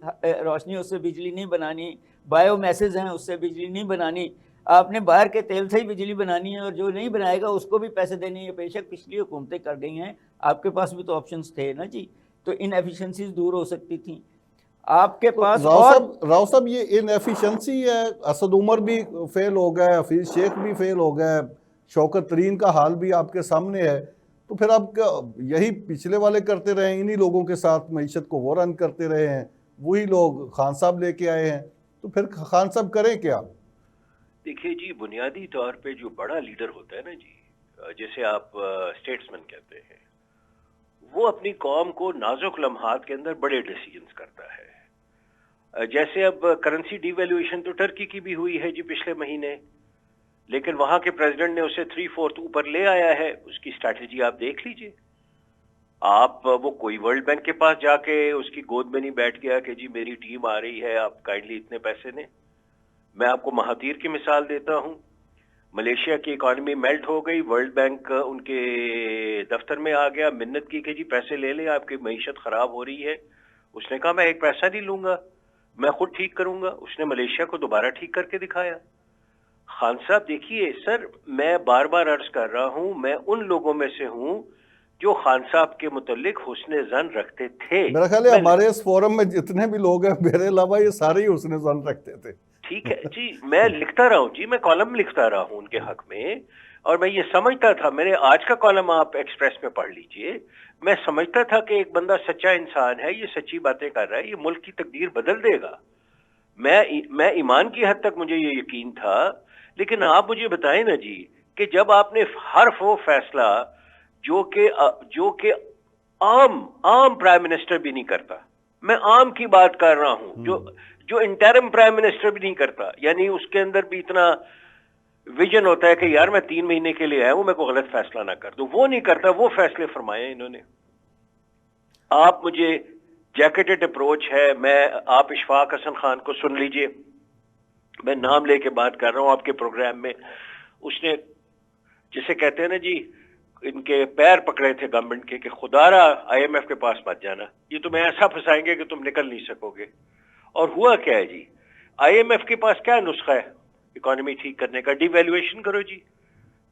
روشنی اس سے بجلی نہیں بنانی, بایو میسز ہیں اس سے بجلی نہیں بنانی, آپ نے باہر کے تیل سے ہی بجلی بنانی ہے, اور جو نہیں بنائے گا اس کو بھی پیسے دینے ہیں. بے شک پچھلی حکومتیں کر گئی ہیں, آپ کے پاس بھی تو آپشنز تھے نا جی, تو ان ایفیشنسیز دور ہو سکتی تھیں آپ کے پاس. راؤ صاحب یہ ان ایفیشنسی ہے, اسد عمر بھی فیل ہو گئے, حفیظ شیخ بھی فیل ہو گئے, شوکت ترین کا حال بھی آپ کے سامنے ہے, تو پھر آپ یہی پچھلے والے کرتے رہے ہیں, انہی لوگوں کے ساتھ معیشت کو وہ رن کرتے رہے ہیں, وہی لوگ خان صاحب لے کے آئے ہیں, تو پھر خان صاحب کریں کیا؟ دیکھیے جی, بنیادی طور پہ جو بڑا لیڈر ہوتا ہے نا جی, جیسے آپ اسٹیٹسمین کہتے ہیں, وہ اپنی قوم کو نازک لمحات کے اندر بڑے ڈیسیجنز کرتا ہے. جیسے اب کرنسی ڈی ویلیویشن تو ٹرکی کی بھی ہوئی ہے جی پچھلے مہینے, لیکن وہاں کے پریزیڈنٹ نے اسے 3/4 اوپر لے آیا ہے. اس کی اسٹریٹجی آپ دیکھ لیجئے. آپ وہ کوئی ورلڈ بینک کے پاس جا کے اس کی گود میں نہیں بیٹھ گیا کہ جی میری ٹیم آ رہی ہے, آپ کائنڈلی اتنے پیسے دیں. میں آپ کو مہاتیر کی مثال دیتا ہوں. ملیشیا کی اکانومی میلٹ ہو گئی, ورلڈ بینک ان کے دفتر میں آ گیا, منت کی کہ جی پیسے لے لیں, آپ کی معیشت خراب ہو رہی ہے. اس نے کہا میں ایک پیسہ نہیں لوں گا, میں خود ٹھیک کروں گا. اس نے ملیشیا کو دوبارہ ٹھیک کر کے دکھایا. خان صاحب دیکھیے سر, میں بار بار عرض کر رہا ہوں, میں ان لوگوں میں سے ہوں جو خان صاحب کے متعلق حسن ظن رکھتے تھے. میرا خیال ہے ہمارے اس فورم میں جتنے بھی لوگ ہیں میرے علاوہ یہ سارے ہی حسن ظن رکھتے تھے. ٹھیک ہے جی, میں لکھتا رہا ہوں جی, میں کالم لکھتا رہا ہوں ان کے حق میں, اور میں یہ سمجھتا تھا, میں نے آج کا کالم آپ ایکسپریس میں پڑھ لیجئے, میں سمجھتا تھا کہ ایک بندہ سچا انسان ہے, یہ سچی باتیں کر رہا ہے, یہ ملک کی تقدیر بدل دے گا. میں ایمان کی حد تک مجھے یہ یقین تھا. لیکن آپ مجھے بتائیں نا جی کہ جب آپ نے ہر وہ فیصلہ جو کہ عام پرائم منسٹر بھی نہیں کرتا, میں عام کی بات کر رہا ہوں, جو انٹرم پرائم منسٹر بھی نہیں کرتا, یعنی اس کے اندر بھی اتنا ویژن ہوتا ہے کہ یار میں 3 مہینے کے لیے آیا ہوں, میں کوئی غلط فیصلہ نہ کر دوں, وہ نہیں کرتا. وہ فیصلے فرمائے انہوں نے. آپ مجھے جیکٹڈ اپروچ ہے, میں آپ اشفاق حسن خان کو سن لیجئے, میں نام لے کے بات کر رہا ہوں آپ کے پروگرام میں. اس نے جسے کہتے ہیں نا جی, ان کے پیر پکڑے تھے گورنمنٹ کے کہ خدا را IMF کے پاس مت جانا, یہ تمہیں ایسا پھنسائیں گے کہ تم نکل نہیں سکو گے. اور ہوا کیا ہے جی؟ IMF کے پاس کیا نسخہ ہے اکانومی ٹھیک کرنے کا؟ ڈی ویلیویشن کرو جی.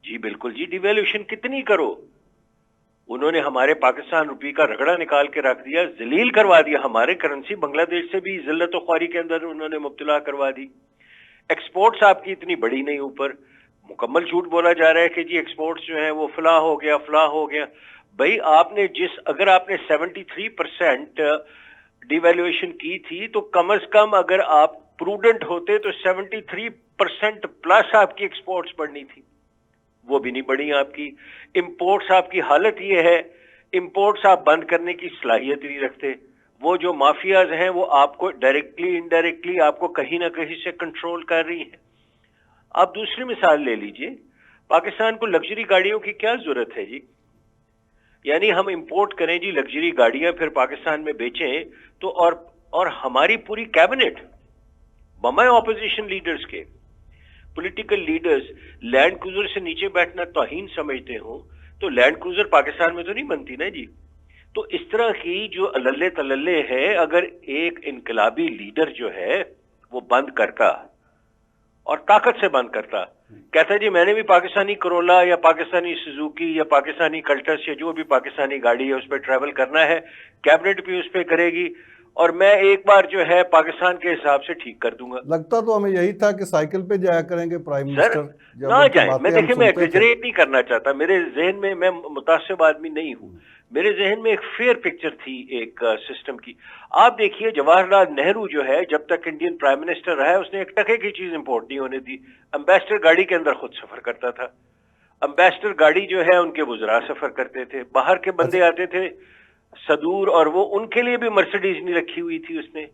جی بالکل جی، ڈی ویلیویشن کتنی کرو. انہوں نے ہمارے پاکستان روپی کا رگڑا نکال کے رکھ دیا، ذلیل کروا دیا. ہمارے کرنسی بنگلہ دیش سے بھی ذلت و خواری کے اندر انہوں نے مبتلا کروا دی. ایکسپورٹس آپ کی اتنی بڑی نہیں، اوپر مکمل جھوٹ بولا جا رہا ہے کہ جی ایکسپورٹس جو ہیں وہ فلاں ہو گیا فلاں ہو گیا. بھائی آپ نے اگر آپ نے 73% ڈی ویلیویشن کی تھی تو کم از کم اگر آپ پروڈنٹ ہوتے تو 73% پلس آپ کی ایکسپورٹس بڑھنی تھی، وہ بھی نہیں بڑھی آپ کی. امپورٹس آپ کی حالت یہ ہے، امپورٹس آپ بند کرنے کی صلاحیت نہیں رکھتے. وہ جو مافیاز ہیں وہ آپ کو ڈائریکٹلی انڈائریکٹلی آپ کو کہیں نہ کہیں سے کنٹرول کر رہی ہیں. آپ دوسری مثال لے لیجئے، پاکستان کو لگژری گاڑیوں کی کیا ضرورت ہے جی؟ یعنی ہم امپورٹ کریں جی لگژری گاڑیاں پھر پاکستان میں بیچیں تو اور ہماری پوری کیبنٹ بمائے اپوزیشن لیڈرز کے پولیٹیکل لیڈرز لینڈ کروزر سے نیچے بیٹھنا توہین سمجھتے ہوں تو لینڈ کروزر پاکستان میں تو نہیں بنتی نا جی. تو اس طرح کی جو اللہ تللے ہے، اگر ایک انقلابی لیڈر جو ہے وہ بند کرتا اور طاقت سے بند کرتا، کہتا جی میں نے بھی پاکستانی کرولا یا پاکستانی سوزوکی یا پاکستانی کلٹس یا جو بھی پاکستانی گاڑی ہے اس پہ ٹریول کرنا ہے، کیبنٹ بھی اس پہ کرے گی اور میں ایک بار جو ہے پاکستان کے حساب سے ٹھیک کر دوں گا. لگتا تو ہمیں یہی تھا کہ سائیکل پہ جایا کریں گے پرائم سر منسٹر، جب نہ ان کی جائیں. باتیں میں ہم دیکھیں میں سنتے تھے. ایگزیجریٹ نہیں کرنا چاہتا، میرے ذہن میں متعصب آدمی نہیں ہوں، میرے ذہن میں ایک فیئر پکچر تھی ایک سسٹم کی. آپ دیکھیے جواہر لال نہرو جو ہے جب تک انڈین پرائم منسٹر رہا ہے اس نے ایک ٹکے کی چیز امپورٹ نہیں ہونے دی. امبیسڈر گاڑی کے اندر خود سفر کرتا تھا. امبیسڈر گاڑی جو ہے ان کے وزراء سفر کرتے تھے، باہر کے بندے آتے تھے صدور، اور وہ ان کے لیے بھی مرسیڈیز نہیں رکھی ہوئی تھی اس نے.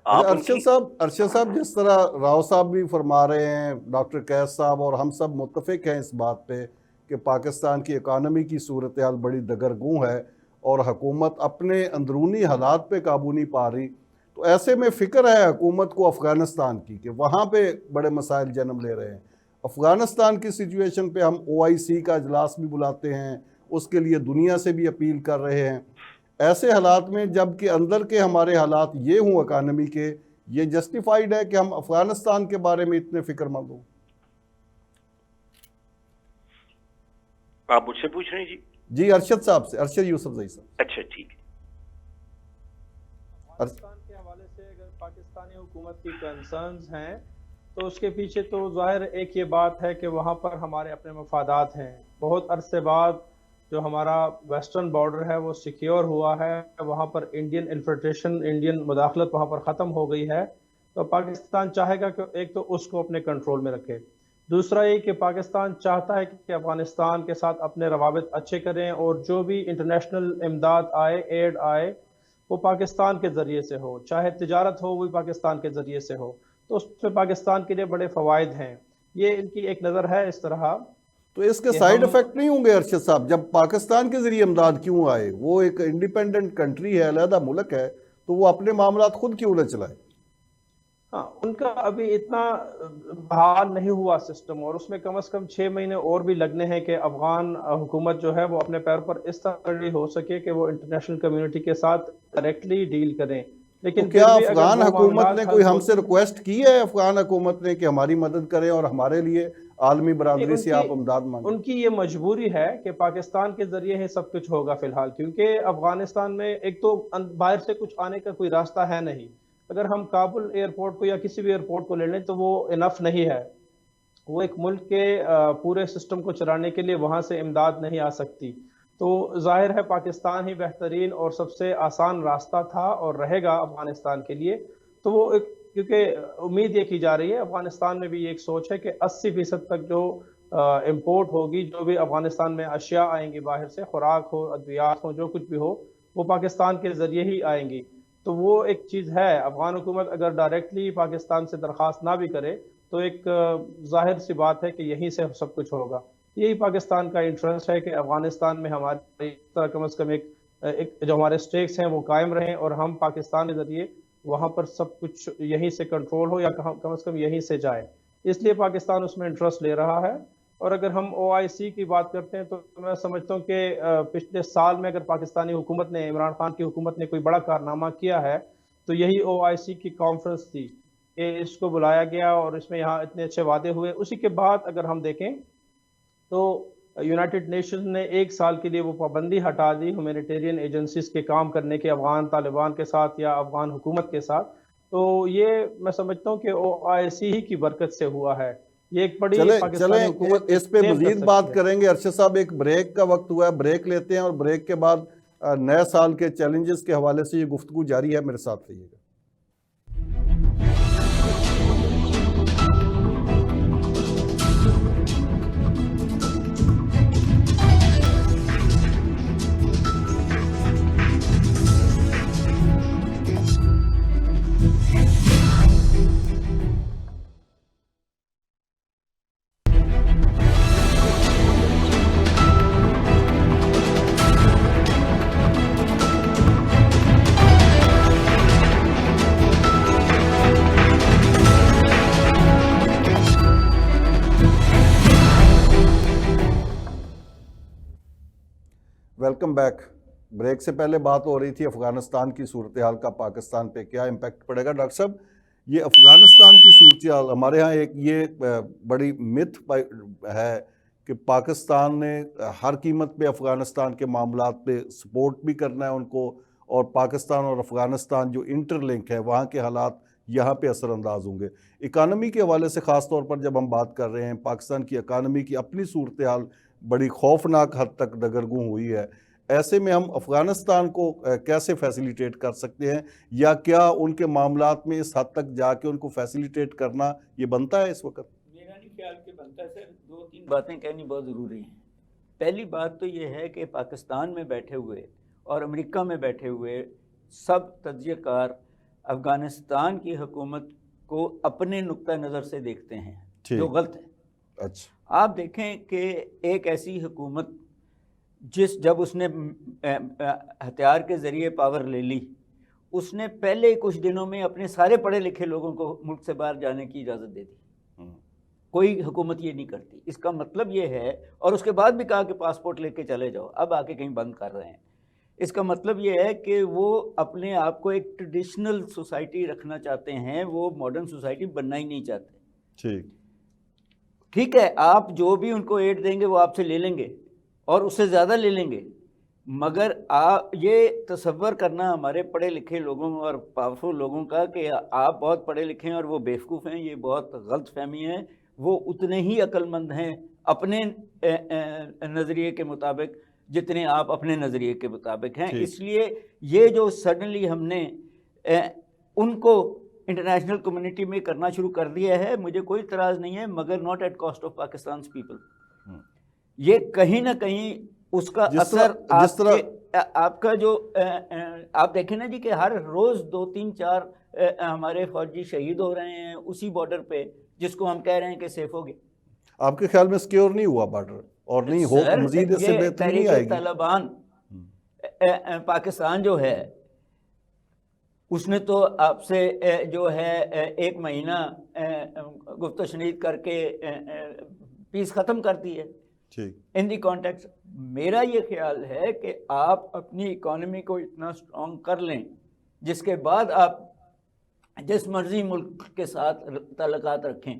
آپ ان کی ارشد صاحب جس طرح راؤ صاحب بھی فرما رہے ہیں، ڈاکٹر قیس صاحب اور ہم سب متفق ہیں اس بات پہ کہ پاکستان کی اکانومی کی صورتحال بڑی دگرگوں ہے اور حکومت اپنے اندرونی حالات پہ قابو نہیں پا رہی، تو ایسے میں فکر ہے حکومت کو افغانستان کی کہ وہاں پہ بڑے مسائل جنم لے رہے ہیں. افغانستان کی سچویشن پہ ہم OIC کا اجلاس بھی بلاتے ہیں، اس کے لیے دنیا سے بھی اپیل کر رہے ہیں. ایسے حالات میں جب کہ اندر کے ہمارے حالات یہ ہوں اکانومی کے، یہ جسٹیفائیڈ ہے کہ ہم افغانستان کے بارے میں اتنے فکر مند ہوں؟ آپ مجھ سے پوچھ رہے ہیں جی؟ جی ارشد صاحب سے، ارشد یوسف زئی صاحب. اچھا ٹھیک ہے. افغانستان کے حوالے سے اگر پاکستانی حکومت کی کنسرنز ہیں تو اس کے پیچھے تو ظاہر ایک یہ بات ہے کہ وہاں پر ہمارے اپنے مفادات ہیں. بہت عرصے بعد جو ہمارا ویسٹرن بارڈر ہے وہ سیکیور ہوا ہے، وہاں پر انڈین انفلٹریشن، انڈین مداخلت وہاں پر ختم ہو گئی ہے. تو پاکستان چاہے گا کہ ایک تو اس کو اپنے کنٹرول میں رکھے، دوسرا یہ کہ پاکستان چاہتا ہے کہ افغانستان کے ساتھ اپنے روابط اچھے کریں اور جو بھی انٹرنیشنل امداد آئے، ایڈ آئے، وہ پاکستان کے ذریعے سے ہو، چاہے تجارت ہو وہ بھی پاکستان کے ذریعے سے ہو. تو اس میں پاکستان کے لیے بڑے فوائد ہیں. یہ ان کی ایک نظر ہے اس طرح. تو اس کے سائیڈ افیکٹ نہیں ہوں گے ارشد صاحب؟ جب پاکستان کے ذریعے امداد کیوں آئے؟ وہ ایک انڈیپینڈنٹ کنٹری ہے، علیحدہ ملک ہے، تو وہ اپنے معاملات خود کیوں نہ چلائے؟ ہاں، ان کا ابھی اتنا بحال نہیں ہوا سسٹم، اور اس میں کم از کم 6 مہینے اور بھی لگنے ہیں کہ افغان حکومت جو ہے وہ اپنے پیر پر اس طرح ہو سکے کہ وہ انٹرنیشنل کمیونٹی کے ساتھ ڈائریکٹلی ڈیل کریں. لیکن کیا پھر بھی اگر افغان وہ حکومت معاملات نے حل کوئی ہم ہوتے سے ہیں- ریکویسٹ کی ہے افغان حکومت نے کہ ہماری مدد کریں اور ہمارے لیے عالمی برادری سے آپ امداد مانگیں؟ ان کی یہ مجبوری ہے کہ پاکستان کے ذریعے ہی سب کچھ ہوگا فی الحال، کیونکہ افغانستان میں ایک تو باہر سے کچھ آنے کا کوئی راستہ ہے نہیں. اگر ہم کابل ایئرپورٹ کو یا کسی بھی ایئرپورٹ کو لے لیں تو وہ انف نہیں ہے. وہ ایک ملک کے پورے سسٹم کو چلانے کے لیے وہاں سے امداد نہیں آ سکتی. تو ظاہر ہے پاکستان ہی بہترین اور سب سے آسان راستہ تھا اور رہے گا افغانستان کے لیے. تو وہ کیونکہ امید یہ کی جا رہی ہے، افغانستان میں بھی ایک سوچ ہے کہ 80% تک جو امپورٹ ہوگی، جو بھی افغانستان میں اشیاء آئیں گی باہر سے، خوراک ہو، ادویات ہو، جو کچھ بھی ہو، وہ پاکستان کے ذریعے ہی آئیں گی. تو وہ ایک چیز ہے. افغان حکومت اگر ڈائریکٹلی پاکستان سے درخواست نہ بھی کرے تو ایک ظاہر سی بات ہے کہ یہیں سے سب کچھ ہوگا. یہی پاکستان کا انٹرسٹ ہے کہ افغانستان میں ہمارے کم از کم ایک جو ہمارے سٹیکس ہیں وہ قائم رہیں اور ہم پاکستان کے ذریعے وہاں پر سب کچھ یہیں سے کنٹرول ہو یا کم از کم یہیں سے جائے. اس لیے پاکستان اس میں انٹرسٹ لے رہا ہے. اور اگر ہم OIC کی بات کرتے ہیں تو میں سمجھتا ہوں کہ پچھلے سال میں اگر پاکستانی حکومت نے، عمران خان کی حکومت نے کوئی بڑا کارنامہ کیا ہے تو یہی OIC کی کانفرنس تھی کہ اس کو بلایا گیا اور اس میں یہاں اتنے اچھے وعدے ہوئے. اسی کے بعد اگر ہم دیکھیں تو یونائٹڈ نیشنز نے 1 سال کے لیے وہ پابندی ہٹا دی ہیومینیٹیرین ایجنسیز کے کام کرنے کے افغان طالبان کے ساتھ یا افغان حکومت کے ساتھ. تو یہ میں سمجھتا ہوں کہ OIC ہی کی برکت سے ہوا ہے. یہ ایک بڑی پاکستانی حکومت اس پہ مزید بات کریں گے. ارشد صاحب ایک بریک کا وقت ہوا ہے, بریک لیتے ہیں اور بریک کے بعد نئے سال کے چیلنجز کے حوالے سے یہ گفتگو جاری ہے, میرے ساتھ رہیے گا. Welcome back. بریک سے پہلے بات ہو رہی تھی افغانستان کی صورتحال کا پاکستان پہ کیا امپیکٹ پڑے گا. ڈاکٹر صاحب, یہ افغانستان کی صورتحال ہمارے ہاں ایک یہ بڑی متھ ہے کہ پاکستان نے ہر قیمت پہ افغانستان کے معاملات پہ سپورٹ بھی کرنا ہے ان کو, اور پاکستان اور افغانستان جو انٹر لنک ہے وہاں کے حالات یہاں پہ اثر انداز ہوں گے. اکانومی کے حوالے سے خاص طور پر جب ہم بات کر رہے ہیں, پاکستان کی اکانومی کی اپنی صورتحال بڑی خوفناک حد تک دگرگوں ہوئی ہے. ایسے میں ہم افغانستان کو کیسے فیسیلیٹیٹ کر سکتے ہیں, یا کیا ان کے معاملات میں اس حد تک جا کے ان کو فیسیلیٹیٹ کرنا یہ بنتا ہے اس وقت؟ میرا نہیں خیال کہ بنتا ہے سر. 2-3 باتیں کہنی بہت ضروری ہیں. پہلی بات تو یہ ہے کہ پاکستان میں بیٹھے ہوئے اور امریکہ میں بیٹھے ہوئے سب تجزیہ کار افغانستان کی حکومت کو اپنے نقطہ نظر سے دیکھتے ہیں, جو غلط ہے. اچھا, آپ دیکھیں کہ ایک ایسی حکومت جب اس نے ہتھیار کے ذریعے پاور لے لی, اس نے پہلے کچھ دنوں میں اپنے سارے پڑھے لکھے لوگوں کو ملک سے باہر جانے کی اجازت دے دی. کوئی حکومت یہ نہیں کرتی. اس کا مطلب یہ ہے, اور اس کے بعد بھی کہا کہ پاسپورٹ لے کے چلے جاؤ, اب آ کے کہیں بند کر رہے ہیں. اس کا مطلب یہ ہے کہ وہ اپنے آپ کو ایک ٹریڈیشنل سوسائٹی رکھنا چاہتے ہیں, وہ ماڈرن سوسائٹی بننا ہی نہیں چاہتے. ٹھیک ہے, آپ جو بھی ان کو ایڈ دیں گے وہ آپ سے لے لیں گے اور اس سے زیادہ لے لیں گے, مگر یہ تصور کرنا ہمارے پڑھے لکھے لوگوں اور پاورفل لوگوں کا کہ آپ بہت پڑھے لکھے ہیں اور وہ بیوقوف ہیں, یہ بہت غلط فہمی ہے. وہ اتنے ہی عقل مند ہیں اپنے نظریے کے مطابق جتنے آپ اپنے نظریے کے مطابق ہیں. اس لیے یہ جو سڈنلی ہم نے ان کو انٹرنیشنل کمیونٹی میں کرنا شروع کر دیا ہے, مجھے کوئی اعتراض نہیں ہے, مگر not at cost of Pakistan people. یہ کہیں نہ کہیں اس کا اثر آپ کا جو آپ دیکھیں نا جی کہ ہر روز 2-3-4 ہمارے فوجی شہید ہو رہے ہیں اسی بارڈر پہ جس کو ہم کہہ رہے ہیں کہ سیف ہو گیا. آپ کے خیال میں سیکیور نہیں ہوا بارڈر, اور نہیں ہو مزید اس سے بہتری نہیں آئے گی؟ طالبان پاکستان جو ہے اس نے تو آپ سے جو ہے 1 مہینہ گفت و شنید کر کے پیس ختم کر دی ہے. ان دی کانٹیکس میرا یہ خیال ہے کہ آپ اپنی اکانومی کو اتنا سٹرونگ کر لیں جس کے بعد آپ جس مرضی ملک کے ساتھ تعلقات رکھیں,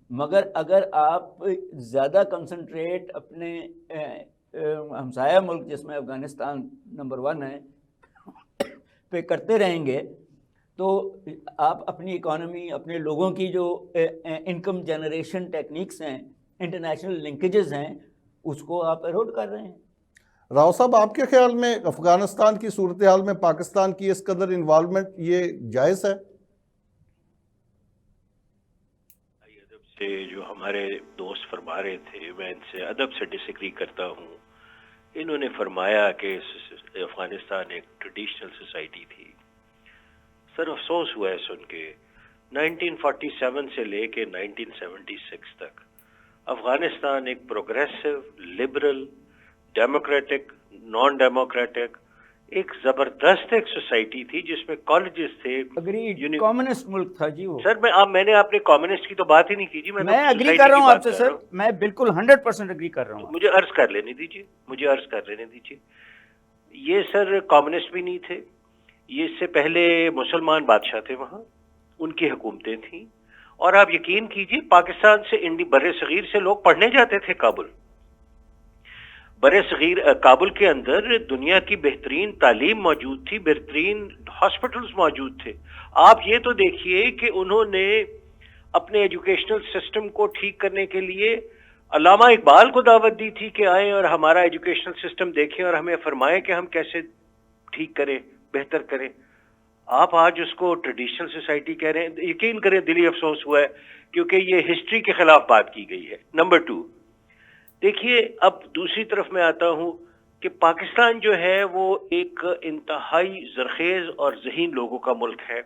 مگر اگر آپ زیادہ کنسنٹریٹ اپنے ہمسایہ ملک جس میں افغانستان نمبر 1 ہے پہ کرتے رہیں گے تو آپ اپنی اکانومی, اپنے لوگوں کی جو انکم جنریشن ٹیکنیکس ہیں, انٹرنیشنل لنکیجز ہیں, اس کو آپ ایروڈ کر رہے ہیں. راؤ صاحب, آپ کے خیال میں افغانستان کی صورتحال میں پاکستان کی اس قدر انوالومنٹ یہ جائز ہے؟ ادب سے جو ہمارے دوست فرما رہے تھے, میں ان سے ادب سے ڈس ایگری کرتا ہوں. انہوں نے فرمایا کہ افغانستان ایک ٹریڈیشنل سوسائٹی تھی. سر افسوس ہوا ہے سن کے, 1947 سے لے کے 1976 تک افغانستان ایک progressive, liberal, democratic, naan democratic, ایک زبردست ایک سوسائٹی تھی جس میں کالجز تھے. کمیونسٹ ملک تھا جی وہ. سر میں نے آپ نے کمیونسٹ کی تو بات ہی نہیں کی جی. میں اگری کر رہا ہوں آپ سے سر, میں بالکل 100% اگری کر رہا ہوں. مجھے عرض کر لینے دیجیے. یہ سر کمیونسٹ بھی نہیں تھے, یہ اس سے پہلے مسلمان بادشاہ تھے وہاں، ان کی حکومتیں تھیں، اور آپ یقین کیجئے پاکستان سے بر صغیر سے لوگ پڑھنے جاتے تھے کابل. بر صغیر کابل کے اندر دنیا کی بہترین تعلیم موجود تھی، بہترین ہاسپٹلز موجود تھے. آپ یہ تو دیکھیے کہ انہوں نے اپنے ایجوکیشنل سسٹم کو ٹھیک کرنے کے لیے علامہ اقبال کو دعوت دی تھی کہ آئیں اور ہمارا ایجوکیشنل سسٹم دیکھیں اور ہمیں فرمائیں کہ ہم کیسے ٹھیک کریں، بہتر کریں. آپ آج اس کو ٹریڈیشنل سوسائٹی کہہ رہے ہیں. یقین کریں دلی افسوس ہوا ہے کیونکہ یہ ہسٹری کے خلاف بات کی گئی ہے. نمبر 2 دیکھیے، اب دوسری طرف میں آتا ہوں کہ پاکستان جو ہے وہ ایک انتہائی زرخیز اور ذہین لوگوں کا ملک ہے،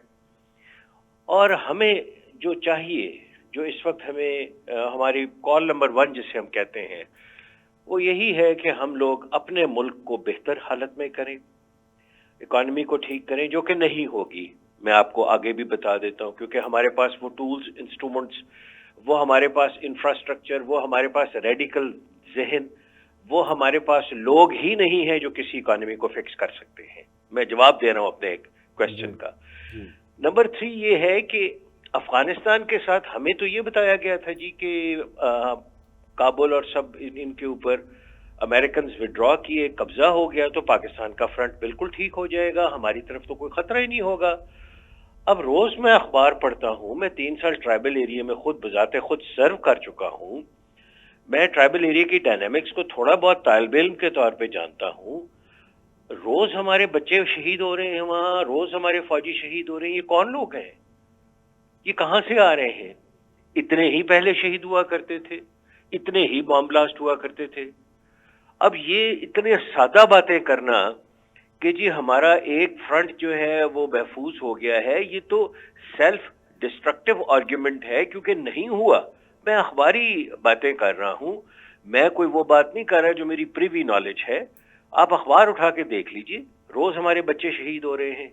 اور ہمیں جو چاہیے، جو اس وقت ہمیں ہماری کال نمبر 1 جسے ہم کہتے ہیں، وہ یہی ہے کہ ہم لوگ اپنے ملک کو بہتر حالت میں کریں، اکانومی کو ٹھیک کریں، جو کہ نہیں ہوگی. میں آپ کو آگے بھی بتا دیتا ہوں کیونکہ ہمارے پاس وہ ٹولز، انسٹرومنٹس، وہ ہمارے پاس انفراسٹرکچر، وہ ہمارے پاس ریڈیکل ذہن، وہ ہمارے پاس لوگ ہی نہیں ہیں جو کسی اکانومی کو فکس کر سکتے ہیں. میں جواب دے رہا ہوں اپنے ایک کوشچن کا. نمبر 3 یہ ہے کہ افغانستان کے ساتھ ہمیں تو یہ بتایا گیا تھا جی کہ کابل اور سب ان کے اوپر امریکنز وڈرا کیے، قبضہ ہو گیا تو پاکستان کا فرنٹ بالکل ٹھیک ہو جائے گا، ہماری طرف تو کوئی خطرہ ہی نہیں ہوگا. اب روز میں اخبار پڑھتا ہوں، میں 3 سال ٹرائبل ایریا میں خود بذات خود سرو کر چکا ہوں. میں ٹرائبل ایریا کی ڈائنامکس کو تھوڑا بہت طالب علم کے طور پہ جانتا ہوں. روز ہمارے بچے شہید ہو رہے ہیں وہاں، روز ہمارے فوجی شہید ہو رہے ہیں. یہ کون لوگ ہیں؟ یہ کہاں سے آ رہے ہیں؟ اتنے ہی پہلے شہید ہوا کرتے تھے، اتنے ہی بام بلاسٹ ہوا کرتے تھے. اب یہ اتنے سادہ باتیں کرنا کہ جی ہمارا ایک فرنٹ جو ہے وہ محفوظ ہو گیا ہے، یہ تو سیلف ڈسٹرکٹیو آرگیومنٹ ہے کیونکہ نہیں ہوا. میں اخباری باتیں کر رہا ہوں، میں کوئی وہ بات نہیں کر رہا جو میری پریوی نالج ہے. آپ اخبار اٹھا کے دیکھ لیجئے، روز ہمارے بچے شہید ہو رہے ہیں.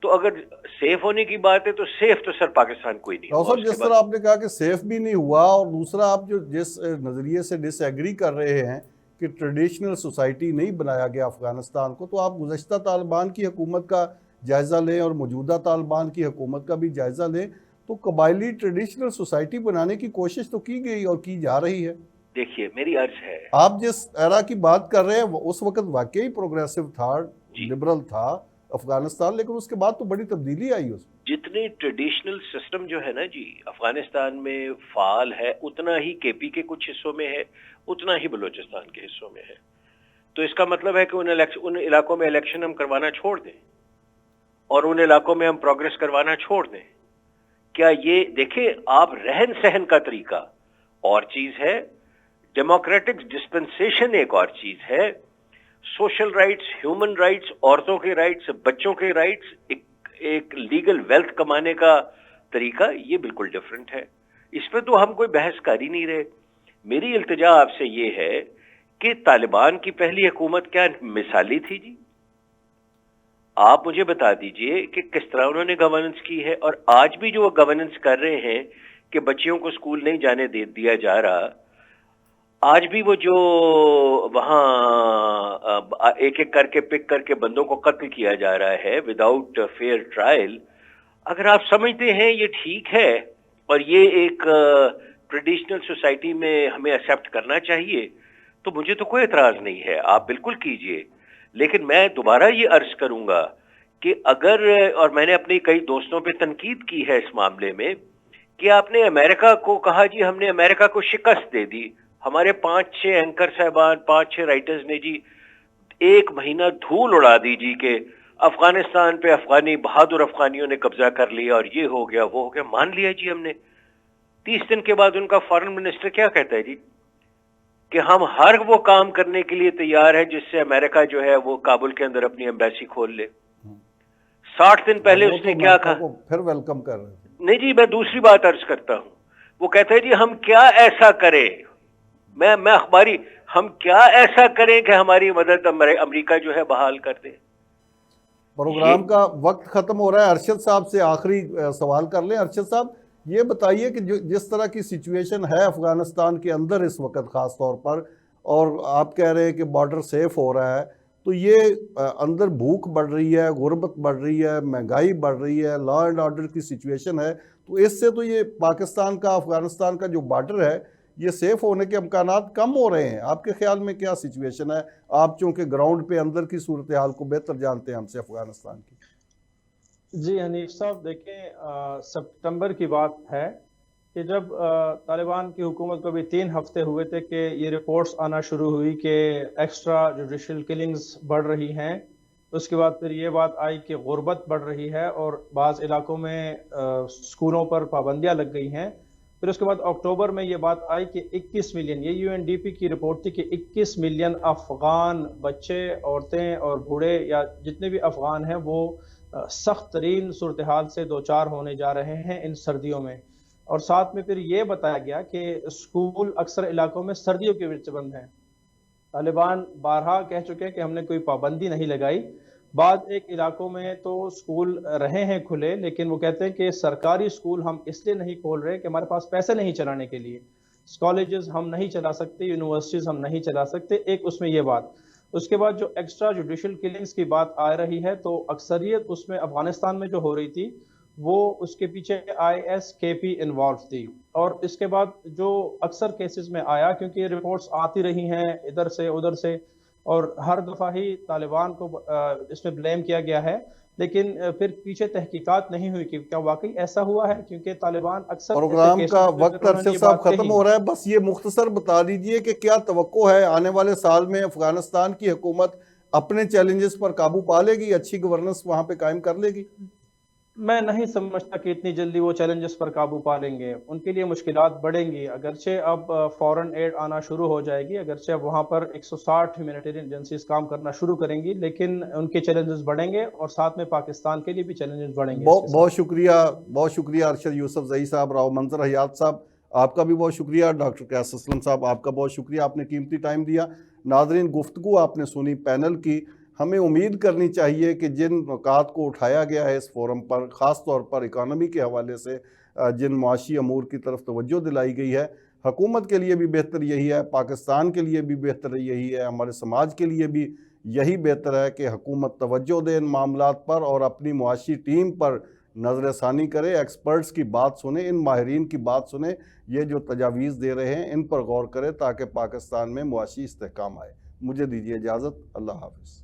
تو اگر سیف ہونے کی بات ہے تو سیف تو سر پاکستان کوئی نہیں ہوا. جس طرح آپ نے کہا کہ سیف بھی نہیں ہوا، اور دوسرا آپ جو جس نظریے سے ڈس ایگری کر رہے ہیں کہ ٹریڈیشنل سوسائٹی نہیں بنایا گیا افغانستان کو، تو آپ گزشتہ طالبان کی حکومت کا جائزہ لیں اور موجودہ طالبان کی حکومت کا بھی جائزہ لیں تو قبائلی ٹریڈیشنل سوسائٹی بنانے کی کوشش تو کی گئی اور کی جا رہی ہے. دیکھیے میری عرض ہے، آپ جس ایرا کی بات کر رہے ہیں اس وقت واقعی پروگریسو تھا، لبرل تھا افغانستان، لیکن اس کے بعد تو بڑی تبدیلی آئی اس میں. جتنے ٹریڈیشنل سسٹم جو ہے نا جی افغانستان میں فعال ہے، اتنا ہی کے پی کے کچھ حصوں میں ہے، اتنا ہی بلوچستان کے حصوں میں ہے. تو اس کا مطلب ہے کہ ان علاقوں میں الیکشن ہم کروانا چھوڑ دیں اور ان علاقوں میں ہم پروگریس کروانا چھوڑ دیں. کیا یہ دیکھیں، آپ رہن سہن کا طریقہ اور چیز ہے، ڈیموکریٹک ڈسپنسیشن ایک اور چیز ہے، سوشل رائٹس، ہیومن رائٹس، عورتوں کے رائٹس، بچوں کے رائٹس، ایک لیگل ویلتھ کمانے کا طریقہ، یہ بالکل ڈیفرنٹ ہے. اس پہ تو ہم کوئی بحث کر ہی نہیں رہے. میری التجا آپ سے یہ ہے کہ طالبان کی پہلی حکومت کیا مثالی تھی جی؟ آپ مجھے بتا دیجئے کہ کس طرح انہوں نے گورننس کی ہے، اور آج بھی جو وہ گورننس کر رہے ہیں کہ بچیوں کو اسکول نہیں جانے دیا جا رہا، آج بھی وہ جو وہاں ایک ایک کر کے پک کر کے بندوں کو قتل کیا جا رہا ہے وداؤٹ فیئر ٹرائل، اگر آپ سمجھتے ہیں یہ ٹھیک ہے اور یہ ایک ٹریڈیشنل سوسائٹی میں ہمیں ایکسیپٹ کرنا چاہیے، تو مجھے تو کوئی اعتراض نہیں ہے، آپ بالکل کیجئے. لیکن میں دوبارہ یہ عرض کروں گا کہ اگر، اور میں نے اپنی کئی دوستوں پہ تنقید کی ہے اس معاملے میں، کہ آپ نے امریکہ کو کہا جی ہم نے امریکہ کو شکست دے دی. ہمارے 5-6 اینکر صاحبان، 5-6 رائٹرز نے جی 1 مہینہ دھول اڑا دی جی کہ افغانستان پہ افغانی بہادر افغانیوں نے قبضہ کر لیا اور یہ ہو گیا وہ ہو گیا. مان لیا جی ہم نے. 30 دن کے بعد ان کا فارن منسٹر کیا کہتا ہے جی کہ ہم ہر وہ کام کرنے کے لیے تیار ہے جس سے امریکہ جو ہے وہ کابل کے اندر اپنی ایمبیسی کھول لے. 60 دن پہلے اس نے کیا کہا؟ پھر ویلکم کر رہے تھے. نہیں جی، میں دوسری بات عرض کرتا ہوں. وہ کہتا ہے جی ہم کیا ایسا کریں، میں اخباری، ہم کیا ایسا کریں کہ ہماری مدد امریکہ جو ہے بحال کر دے. پروگرام کا وقت ختم ہو رہا ہے. ارشد صاحب سے آخری سوال کر لیں. ارشد صاحب یہ بتائیے کہ جس طرح کی سچویشن ہے افغانستان کے اندر اس وقت خاص طور پر، اور آپ کہہ رہے ہیں کہ بارڈر سیف ہو رہا ہے، تو یہ اندر بھوک بڑھ رہی ہے، غربت بڑھ رہی ہے، مہنگائی بڑھ رہی ہے، لا اینڈ آرڈر کی سچویشن ہے، تو اس سے تو یہ پاکستان کا افغانستان کا جو بارڈر ہے یہ سیف ہونے کے امکانات کم ہو رہے ہیں۔ آپ کے خیال میں کیا سچویشن ہے؟ آپ چونکہ گراؤنڈ پہ اندر کی صورتحال کو بہتر جانتے ہیں ہم سے افغانستان کی۔ جی حنیف صاحب، دیکھیں سپتمبر کی بات ہے کہ جب طالبان کی حکومت کو بھی 3 ہفتے ہوئے تھے کہ یہ رپورٹس آنا شروع ہوئی کہ ایکسٹرا جوڈیشل کلنگز بڑھ رہی ہیں، اس کے بعد پھر یہ بات آئی کہ غربت بڑھ رہی ہے اور بعض علاقوں میں سکولوں پر پابندیاں لگ گئی ہیں۔ پھر اس کے بعد اکتوبر میں یہ بات آئی کہ 21 ملین، یہ UNDP کی رپورٹ تھی کہ 21 ملین افغان بچے، عورتیں اور بوڑھے یا جتنے بھی افغان ہیں وہ سخت ترین صورتحال سے دوچار ہونے جا رہے ہیں ان سردیوں میں۔ اور ساتھ میں پھر یہ بتایا گیا کہ اسکول اکثر علاقوں میں سردیوں کی وجہ سے بند ہیں۔ طالبان بارہا کہہ چکے ہیں کہ ہم نے کوئی پابندی نہیں لگائی، بعض ایک علاقوں میں تو اسکول رہے ہیں کھلے، لیکن وہ کہتے ہیں کہ سرکاری اسکول ہم اس لیے نہیں کھول رہے کہ ہمارے پاس پیسے نہیں چلانے کے لیے، کالجز ہم نہیں چلا سکتے، یونیورسٹیز ہم نہیں چلا سکتے، ایک اس میں یہ بات۔ اس کے بعد جو ایکسٹرا جوڈیشل کلنگز کی بات آ رہی ہے تو اکثریت اس میں افغانستان میں جو ہو رہی تھی وہ اس کے پیچھے ISKP انوالو تھی، اور اس کے بعد جو اکثر کیسز میں آیا، کیونکہ یہ رپورٹس آتی رہی ہیں ادھر سے ادھر سے اور ہر دفعہ ہی طالبان کو اس میں بلیم کیا گیا ہے، لیکن پھر پیچھے تحقیقات نہیں ہوئی کہ کیا واقعی ایسا ہوا ہے، کیونکہ طالبان اکثر پروگرام کا وقت ارشد صاحب ختم ہو رہا ہے، بس یہ مختصر بتا دیجئے کہ کیا توقع ہے آنے والے سال میں افغانستان کی حکومت اپنے چیلنجز پر قابو پا لے گی، اچھی گورننس وہاں پہ قائم کر لے گی؟ میں نہیں سمجھتا کہ اتنی جلدی وہ چیلنجز پر قابو پا لیں گے، ان کے لیے مشکلات بڑھیں گی، اگرچہ اب فورن ایڈ آنا شروع ہو جائے گی، اگرچہ اب وہاں پر 160 ہیومینیٹیرین ایجنسیز کام کرنا شروع کریں گی، لیکن ان کے چیلنجز بڑھیں گے اور ساتھ میں پاکستان کے لیے بھی چیلنجز بڑھیں گے۔ بہت شکریہ ارشد یوسف زئی صاحب، راؤ منظر حیات صاحب، آپ کا بھی بہت شکریہ، ڈاکٹر قیاس اسلم صاحب آپ کا بہت شکریہ، آپ نے قیمتی ٹائم دیا۔ ناظرین، گفتگو آپ نے سنی پینل کی، ہمیں امید کرنی چاہیے کہ جن نکات کو اٹھایا گیا ہے اس فورم پر، خاص طور پر اکانومی کے حوالے سے جن معاشی امور کی طرف توجہ دلائی گئی ہے، حکومت کے لیے بھی بہتر یہی ہے، پاکستان کے لیے بھی بہتر یہی ہے، ہمارے سماج کے لیے بھی یہی بہتر ہے کہ حکومت توجہ دے ان معاملات پر اور اپنی معاشی ٹیم پر نظر ثانی کرے، ایکسپرٹس کی بات سنیں، ان ماہرین کی بات سنیں، یہ جو تجاویز دے رہے ہیں ان پر غور کرے تاکہ پاکستان میں معاشی استحکام آئے۔ مجھے دیجیے اجازت، اللہ حافظ۔